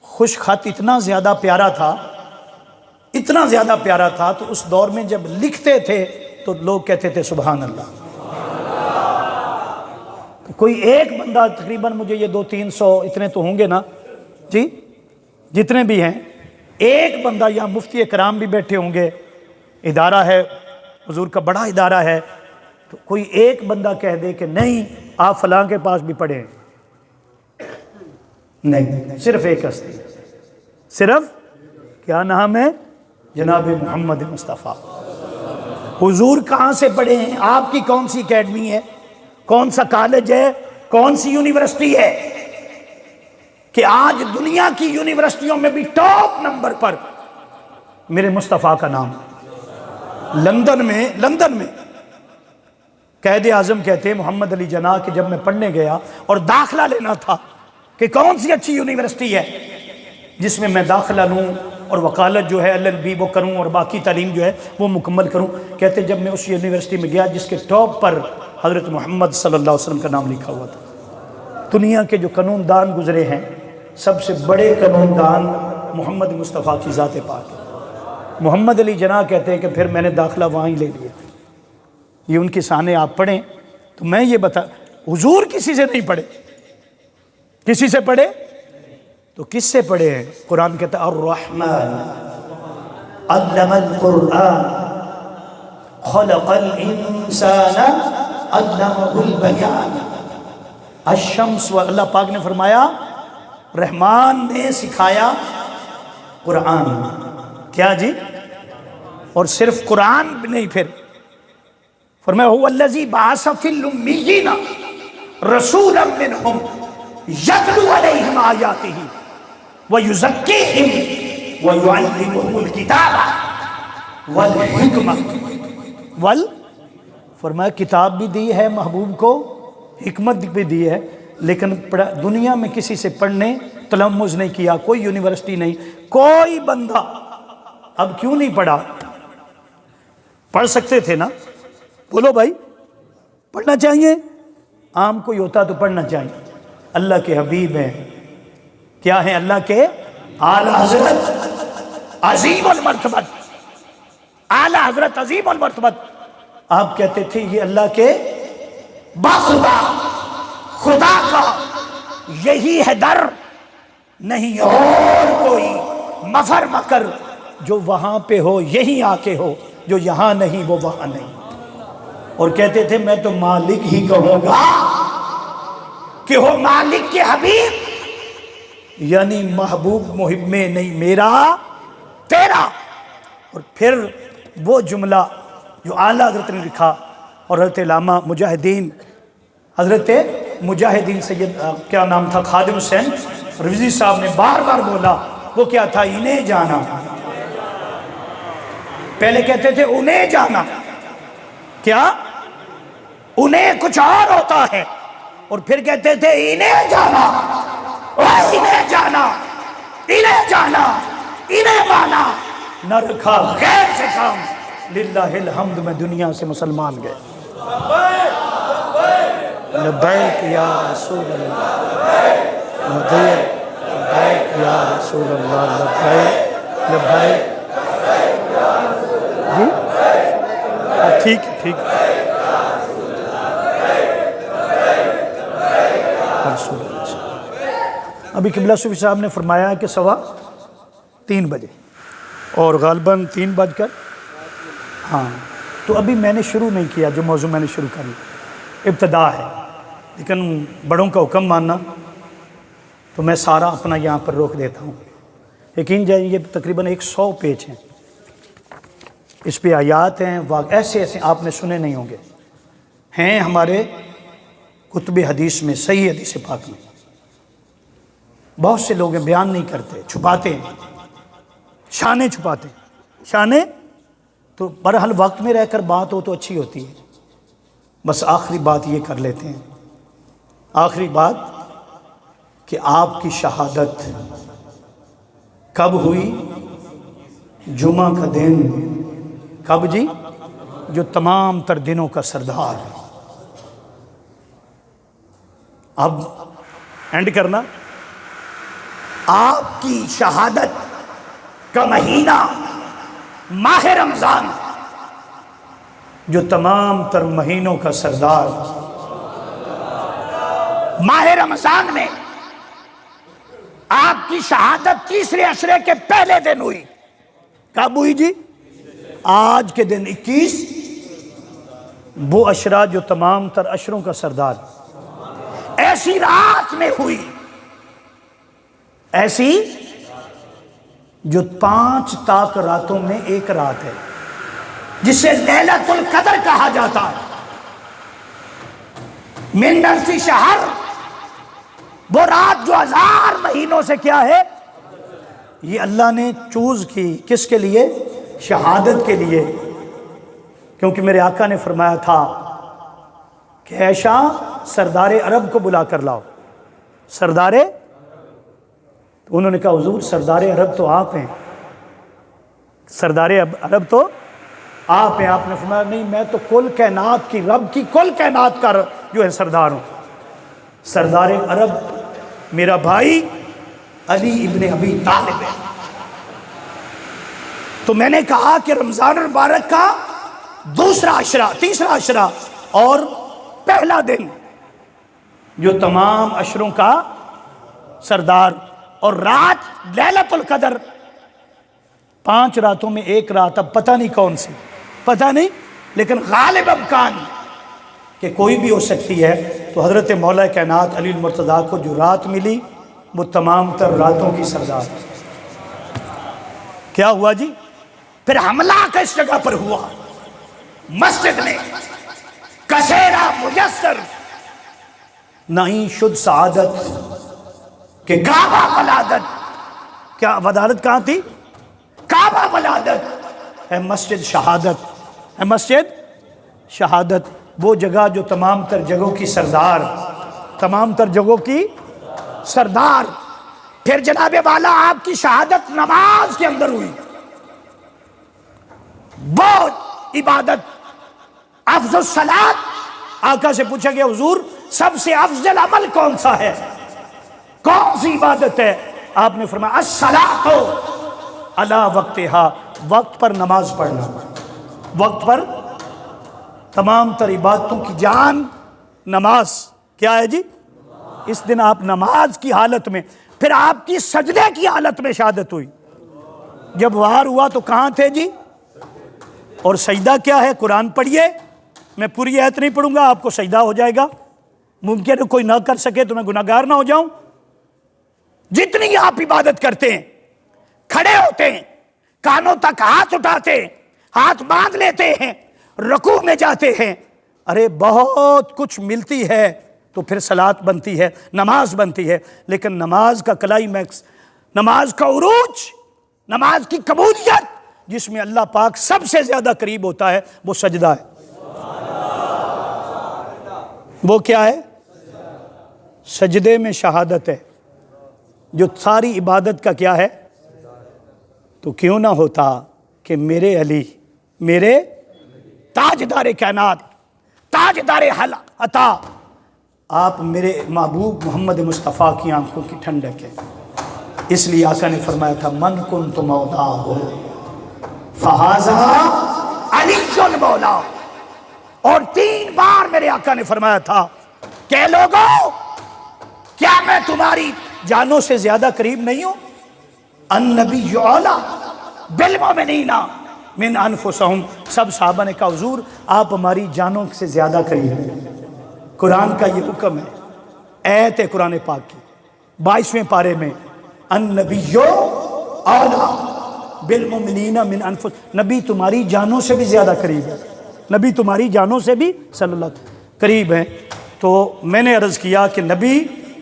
خوش خط اتنا زیادہ پیارا تھا تو اس دور میں جب لکھتے تھے تو لوگ کہتے تھے سبحان اللہ تو کوئی ایک بندہ تقریباً مجھے یہ 200-300 اتنے تو ہوں گے نا جی جتنے بھی ہیں ایک بندہ یا مفتی کرام بھی بیٹھے ہوں گے ادارہ ہے حضور کا بڑا ادارہ ہے تو کوئی ایک بندہ کہہ دے کہ نہیں آپ فلاں کے پاس بھی پڑھیں نہیں صرف ایک ہستی صرف کیا نام ہے جناب محمد مصطفیٰ حضور کہاں سے پڑھے ہیں آپ کی کون سی اکیڈمی ہے کون سا کالج ہے کون سی یونیورسٹی ہے کہ آج دنیا کی یونیورسٹیوں میں بھی ٹاپ نمبر پر میرے مصطفیٰ کا نام لندن میں قائد اعظم کہتے ہیں محمد علی جناح کہ جب میں پڑھنے گیا اور داخلہ لینا تھا کہ کون سی اچھی یونیورسٹی ہے جس میں میں داخلہ لوں اور وکالت جو ہے LLB وہ کروں اور باقی تعلیم جو ہے وہ مکمل کروں، کہتے جب میں اس یونیورسٹی میں گیا جس کے ٹاپ پر حضرت محمد صلی اللہ علیہ وسلم کا نام لکھا ہوا تھا۔ دنیا کے جو قانون دان گزرے ہیں سب سے بڑے قانون دان محمد مصطفیٰ کی ذات پاک ہے۔ محمد علی جناح کہتے ہیں کہ پھر میں نے داخلہ وہاں ہی لے لیا۔ یہ ان کی شانیں آپ پڑھیں تو میں یہ بتا، حضور کسی سے نہیں پڑھے، کسی سے پڑھے تو کس سے پڑھے ہیں؟ قرآن کہتا ہے الرحمن علم القرآن خلق الانسان علمہ البیان۔ الشمس، و اللہ پاک نے فرمایا رحمان نے سکھایا قرآن، کیا جی؟ اور صرف قرآن نہیں، پھر فرمایا هو الذی بعث فی الامیین رسولا منہم یتلو علیہم آیاتہ ویزکیہم ویعلمہم الکتاب والحکمہ فرمایا کتاب بھی دی ہے محبوب کو، حکمت بھی دی ہے، لیکن دنیا میں کسی سے پڑھنے تلمذ نہیں کیا، کوئی یونیورسٹی نہیں، کوئی بندہ۔ اب کیوں نہیں پڑھا؟ پڑھ سکتے تھے نا، بولو بھائی، پڑھنا چاہیے، عام کوئی ہوتا تو پڑھنا چاہیے۔ اللہ کے حبیب ہیں، کیا ہیں؟ اللہ کے اعلیٰ حضرت عظیم المرتبت، اعلیٰ حضرت عظیم المرتبت۔ آپ کہتے تھے یہ اللہ کے باخدا خدا کا یہی ہے در، نہیں اور کوئی مفر مکر، جو وہاں پہ ہو یہی آ کے ہو، جو یہاں نہیں وہ وہاں نہیں۔ اور کہتے تھے میں تو مالک ہی کہوں گا کہ ہو مالک کے حبیب، یعنی محبوب محب میں نہیں میرا تیرا۔ اور پھر وہ جملہ جو اعلیٰ حضرت نے لکھا اور حضرت علامہ مجاہدین، حضرت مجاہدین سید کیا نام تھا، خادم حسین رضوی صاحب نے بار بار بولا، وہ کیا تھا؟ انہیں جانا۔ پہلے کہتے تھے انہیں جانا، کیا انہیں کچھ اور ہوتا ہے، اور پھر کہتے تھے انہیں جانا، انہیں جانا، انہیں جانا، انہیں مانا، نہ رکھا غیر سے کام، للہ الحمد میں دنیا سے مسلمان گئے۔ لبیک یا رسول اللہ، لبیک یا رسول اللہ، لبیک لبیک۔ جی ٹھیک ہے، ٹھیک ہے۔ ابھی قبلہ صوفی صاحب نے فرمایا کہ 3:15 بجے، اور غالباً 3 بج کر، ہاں تو ابھی میں نے شروع نہیں کیا جو موضوع میں نے شروع کر لیا، ابتدا ہے، لیکن بڑوں کا حکم ماننا تو میں سارا اپنا یہاں پر روک دیتا ہوں۔ یقین جائیں یہ تقریباً 100 پیج ہیں، اس پہ آیات ہیں، ایسے ایسے آپ نے سنے نہیں ہوں گے، ہیں ہمارے کتب حدیث میں، صحیح حدیث پاک میں۔ بہت سے لوگ بیان نہیں کرتے، چھپاتے ہیں، شانیں چھپاتے ہیں، شانیں تو برحال وقت میں رہ کر بات ہو تو اچھی ہوتی ہے۔ بس آخری بات یہ کر لیتے ہیں، آخری بات کہ آپ کی شہادت کب ہوئی؟ جمعہ کا دن۔ کب جی؟ جو تمام تر دنوں کا سردار ہے۔ اب اینڈ کرنا، آپ کی شہادت کا مہینہ ماہ رمضان، جو تمام تر مہینوں کا سردار، ماہ رمضان میں آپ کی شہادت تیسرے عشرے کے پہلے دن ہوئی۔ کب ہوئی جی؟ آج کے دن 21، وہ عشرہ جو تمام تر عشروں کا سردار، ایسی رات میں ہوئی، ایسی جو 5 تاک راتوں میں ایک رات ہے، جسے لیلۃ القدر کہا جاتا ہے۔ من الف شہر، وہ رات جو 1000 مہینوں سے کیا ہے، یہ اللہ نے چوز کی، کس کے لیے؟ شہادت کے لیے، کیونکہ میرے آقا نے فرمایا تھا کہ عائشہ سردار عرب کو بلا کر لاؤ. سردار، انہوں نے کہا حضور سردار عرب تو آپ ہیں، سردار عرب تو آپ ہیں. آپ نے فرمایا نہیں، میں تو کل کائنات کی، رب کی کل کائنات کا جو ہے سردار ہوں. سردار عرب میرا بھائی علی ابن ابی طالب ہے. تو میں نے کہا کہ رمضان المبارک کا دوسرا عشرہ، تیسرا عشرہ اور پہلا دن جو تمام عشروں کا سردار، اور رات لیلۃ القدر، 5 راتوں میں ایک رات، اب پتہ نہیں کون سی، پتہ نہیں، لیکن غالب امکان کہ کوئی بھی ہو سکتی ہے. تو حضرت مولا کائنات علی المرتضیٰ کو جو رات ملی وہ تمام تر راتوں کی سردار. کیا ہوا جی؟ پھر حملہ کس جگہ پر ہوا؟ مسجد میں. کسیرا میسر نہیں شد سعادت کہ کعبہ ولادت. کیا ولادت کہاں تھی؟ کعبہ ولادت ہے مسجد شہادت، ہے مسجد شہادت. وہ جگہ جو تمام تر جگہوں کی سردار، تمام تر جگہوں کی سردار. پھر جناب والا آپ کی شہادت نماز کے اندر ہوئی. وہ عبادت افضل الصلاۃ. آقا سے پوچھا گیا حضور سب سے افضل عمل کون سا ہے، کون سی عبادت ہے؟ آپ نے فرمایا الصلاۃ علی وقتہا، وقت پر نماز پڑھنا. وقت پر تمام تر عبادتوں کی جان نماز. کیا ہے جی؟ اس دن آپ نماز کی حالت میں، پھر آپ کی سجدے کی حالت میں شہادت ہوئی. جب وار ہوا تو کہاں تھے جی؟ اور سجدہ کیا ہے؟ قرآن پڑھیے. میں پوری آیت نہیں پڑھوں گا، آپ کو سجدہ ہو جائے گا. ممکن ہے کوئی نہ کر سکے تو میں گناہگار نہ ہو جاؤں. جتنی آپ عبادت کرتے ہیں، کھڑے ہوتے ہیں، کانوں تک ہاتھ اٹھاتے ہیں، ہاتھ باندھ لیتے ہیں، رکوع میں جاتے ہیں، ارے بہت کچھ ملتی ہے. تو پھر صلاۃ بنتی ہے، نماز بنتی ہے. لیکن نماز کا کلائمیکس، نماز کا عروج، نماز کی قبولیت جس میں اللہ پاک سب سے زیادہ قریب ہوتا ہے، وہ سجدہ ہے. وہ کیا ہے؟ سجدے میں شہادت ہے جو ساری عبادت کا کیا ہے. تو کیوں نہ ہوتا کہ میرے علی، میرے تاجدار کائنات، تاجدار عطا، آپ میرے محبوب محمد مصطفیٰ کی آنکھوں کی ٹھنڈک ہے. اس لیے آقا نے فرمایا تھا من کنت مولاہ فہذا علی المولا. اور 3 بار میرے آقا نے فرمایا تھا کہ لوگوں کیا میں تمہاری جانوں سے زیادہ قریب نہیں ہوں؟ النبی اولیٰ بالمؤمنین من انفسہم. سب صحابہ نے کہا حضور آپ ہماری جانوں سے زیادہ قریب ہیں. قرآن کا یہ حکم ہے، آیت ہے قرآن پاک کی 22ویں پارے میں، النبی اولیٰ بالمؤمنین من انفسہم. نبی تمہاری جانوں سے بھی زیادہ قریب ہے، نبی تمہاری جانوں سے بھی صلی اللہ علیہ وسلم قریب ہیں. تو میں نے عرض کیا کہ نبی،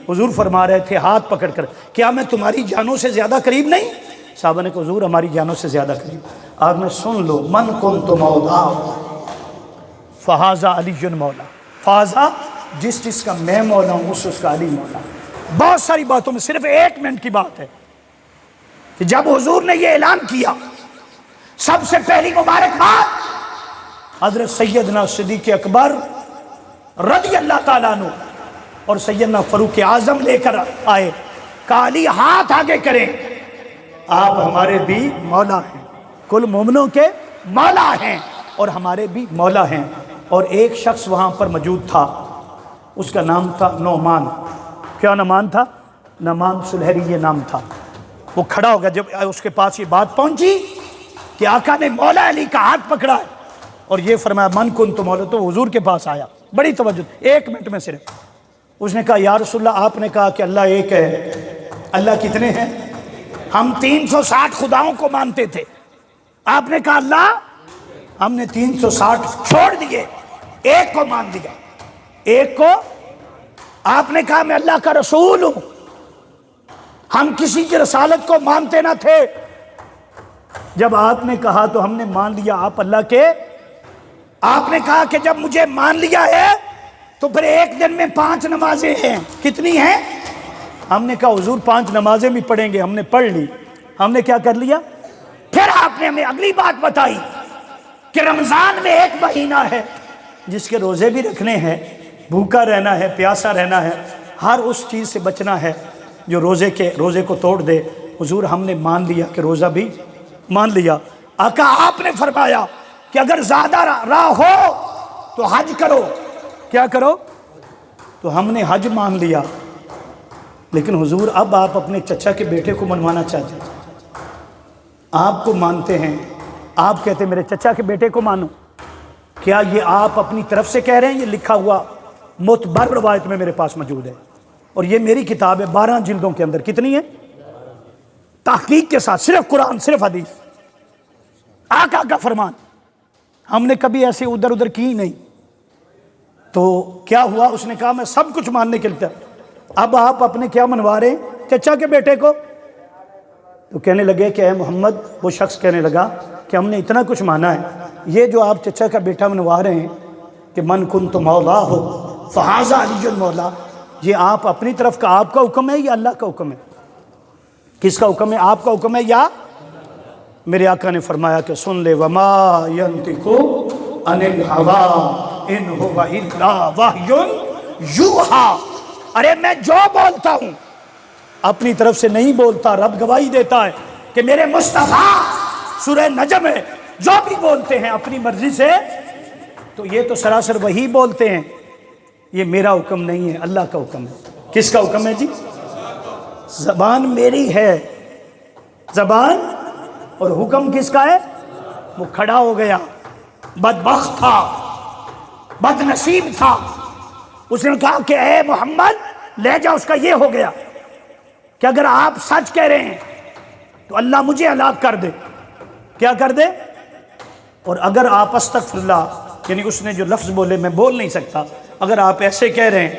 حضور فرما رہے تھے ہاتھ پکڑ کر، کیا میں تمہاری جانوں سے زیادہ قریب نہیں؟ صحابہ نے کہا حضور ہماری جانوں سے زیادہ قریب. آپ نے سن لو، من کنت مولا فہذا علی مولا. فہذا جس کا میں مولا ہوں اس کا علی مولا. بہت ساری باتوں میں صرف 1 منٹ کی بات ہے کہ جب حضور نے یہ اعلان کیا، سب سے پہلی مبارکباد حضرت سیدنا صدیق اکبر رضی اللہ تعالیٰ عنہ اور سیدنا فاروق اعظم لے کر آئے. کہا علی ہاتھ آگے کریں، آپ ہمارے بھی مولا ہیں، کل مومنوں کے مولا ہیں اور ہمارے بھی مولا ہیں. اور ایک شخص وہاں پر موجود تھا، اس کا نام تھا نعمان. کیا نعمان تھا؟ نعمان سلہری یہ نام تھا. وہ کھڑا ہو گیا جب اس کے پاس یہ بات پہنچی کہ آقا نے مولا علی کا ہاتھ پکڑا ہے اور یہ فرمایا من کنت مولا، تو حضور کے پاس آیا. بڑی توجہ، 1 منٹ میں صرف. اس نے کہا یا رسول اللہ آپ نے کہا کہ اللہ ایک ہے، اللہ کتنے ہیں؟ ہم 360 خداؤں کو مانتے تھے. آپ نے کہا اللہ، ہم نے 360 چھوڑ دیے، ایک کو مان دیا. ایک کو آپ نے کہا میں اللہ کا رسول ہوں. ہم کسی کی رسالت کو مانتے نہ تھے. جب آپ نے کہا تو ہم نے مان لیا آپ اللہ کے. آپ نے کہا کہ جب مجھے مان لیا ہے تو پھر ایک دن میں 5 نمازیں ہیں، کتنی ہیں؟ ہم نے کہا حضور 5 نمازیں بھی پڑھیں گے، ہم نے پڑھ لی، ہم نے کیا کر لیا؟ پھر آپ نے ہمیں اگلی بات بتائی کہ رمضان میں ایک مہینہ ہے جس کے روزے بھی رکھنے ہیں، بھوکا رہنا ہے، پیاسا رہنا ہے، ہر اس چیز سے بچنا ہے جو روزے کو توڑ دے۔ حضور ہم نے مان لیا کہ روزہ بھی مان لیا۔ آقا آپ نے فرمایا کہ اگر زیادہ راہ ہو تو حج کرو، کیا کرو؟ تو ہم نے حج مان لیا، لیکن حضور اب آپ اپنے چچا کے بیٹے کو منوانا چاہتے ہیں، آپ کو مانتے ہیں، آپ کہتے ہیں میرے چچا کے بیٹے کو مانو، کیا یہ آپ اپنی طرف سے کہہ رہے ہیں؟ یہ لکھا ہوا معتبر روایت میں میرے پاس موجود ہے، اور یہ میری کتاب ہے 12 جلدوں کے اندر، کتنی ہے؟ تحقیق کے ساتھ، صرف قرآن، صرف حدیث، آقا کا فرمان، ہم نے کبھی ایسے ادھر ادھر کی نہیں۔ تو کیا ہوا؟ اس نے کہا میں سب کچھ ماننے کے لیے، اب آپ اپنے کیا منوا رہے ہیں؟ چچا کے بیٹے کو؟ تو کہنے لگے کہ اے محمد، وہ شخص کہنے لگا کہ ہم نے اتنا کچھ مانا ہے، یہ جو آپ چچا کا بیٹا منوا رہے ہیں کہ من کنت مولا ہو فہذا علی المولا، یہ آپ اپنی طرف کا آپ کا حکم ہے یا اللہ کا حکم ہے؟ کس کا حکم ہے؟ آپ کا حکم ہے یا؟ میرے آقا نے فرمایا کہ سن لے، وما ينطق عن الهوى ان هو الا وحی یوحی، ارے میں جو بولتا ہوں اپنی طرف سے نہیں بولتا، رب گواہی دیتا ہے کہ میرے مصطفیٰ، سورہ نجم ہے، جو بھی بولتے ہیں اپنی مرضی سے، تو یہ تو سراسر وہی بولتے ہیں، یہ میرا حکم نہیں ہے، اللہ کا حکم ہے۔ کس کا حکم ہے جی؟ زبان میری ہے، زبان، اور حکم کس کا ہے؟ وہ کھڑا ہو گیا، بدبخت تھا، بد نصیب تھا، اس نے کہا کہ اے محمد لے جا، اس کا یہ ہو گیا کہ اگر آپ سچ کہہ رہے ہیں تو اللہ مجھے ہلاک کر دے، کیا کر دے؟ اور اگر آپ استغفر اللہ، یعنی اس نے جو لفظ بولے میں بول نہیں سکتا، اگر آپ ایسے کہہ رہے ہیں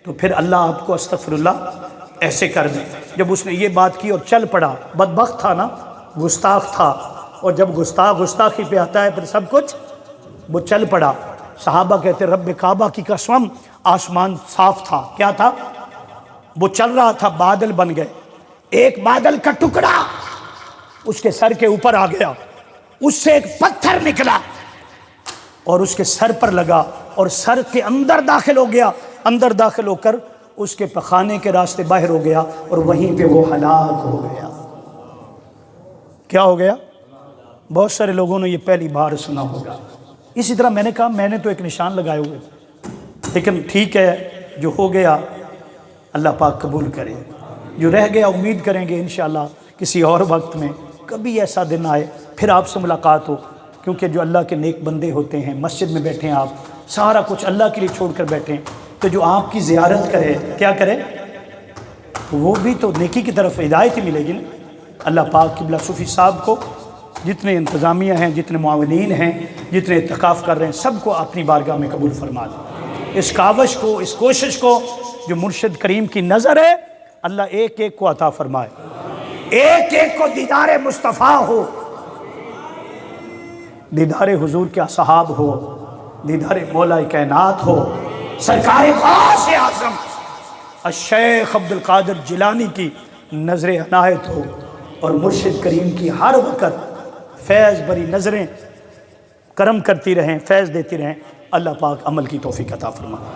تو پھر اللہ آپ کو استغفر اللہ ایسے کر دے۔ جب اس نے یہ بات کی اور چل پڑا، بدبخت تھا نا، گستاخ تھا، اور جب گستاخی پہ آتا ہے پھر سب کچھ، وہ چل پڑا۔ صحابہ کہتے رب کعبہ کی قسم، آسمان صاف تھا، کیا تھا؟ وہ چل رہا تھا، بادل بن گئے، ایک بادل کا ٹکڑا اس کے سر کے اوپر آ گیا، اس سے ایک پتھر نکلا اور اس کے سر پر لگا اور سر کے اندر داخل ہو گیا، اندر داخل ہو کر اس کے پخانے کے راستے باہر ہو گیا، اور وہیں پہ وہ ہلاک ہو گیا۔ کیا ہو گیا؟ بہت سارے لوگوں نے یہ پہلی بار سنا ہوگا۔ اسی طرح میں نے کہا میں نے تو ایک نشان لگائے ہوئے، لیکن ٹھیک ہے، جو ہو گیا اللہ پاک قبول کرے، جو رہ گیا امید کریں گے انشاءاللہ کسی اور وقت میں کبھی ایسا دن آئے پھر آپ سے ملاقات ہو، کیونکہ جو اللہ کے نیک بندے ہوتے ہیں، مسجد میں بیٹھے ہیں آپ، سارا کچھ اللہ کے لیے چھوڑ کر بیٹھے ہیں، تو جو آپ کی زیارت کرے، کیا کرے؟ وہ بھی تو نیکی کی طرف ہدایت ہی ملے گی نا۔ اللہ پاک قبلہ صوفی صاحب کو، جتنے انتظامیہ ہیں، جتنے معاونین ہیں، جتنے اعتکاف کر رہے ہیں، سب کو اپنی بارگاہ میں قبول فرما دے۔ اس کاوش کو، اس کوشش کو جو مرشد کریم کی نظر ہے، اللہ ایک ایک کو عطا فرمائے، ایک ایک کو دیدار مصطفیٰ ہو، دیدار حضور کے اصحاب ہو، دیدار مولا کائنات ہو، سرکار غوث اعظم الشیخ عبد القادر جیلانی کی نظر عنایت ہو، اور مرشد کریم کی ہر وقت فیض بری نظریں کرم کرتی رہیں، فیض دیتی رہیں۔ اللہ پاک عمل کی توفیق عطا فرمائے۔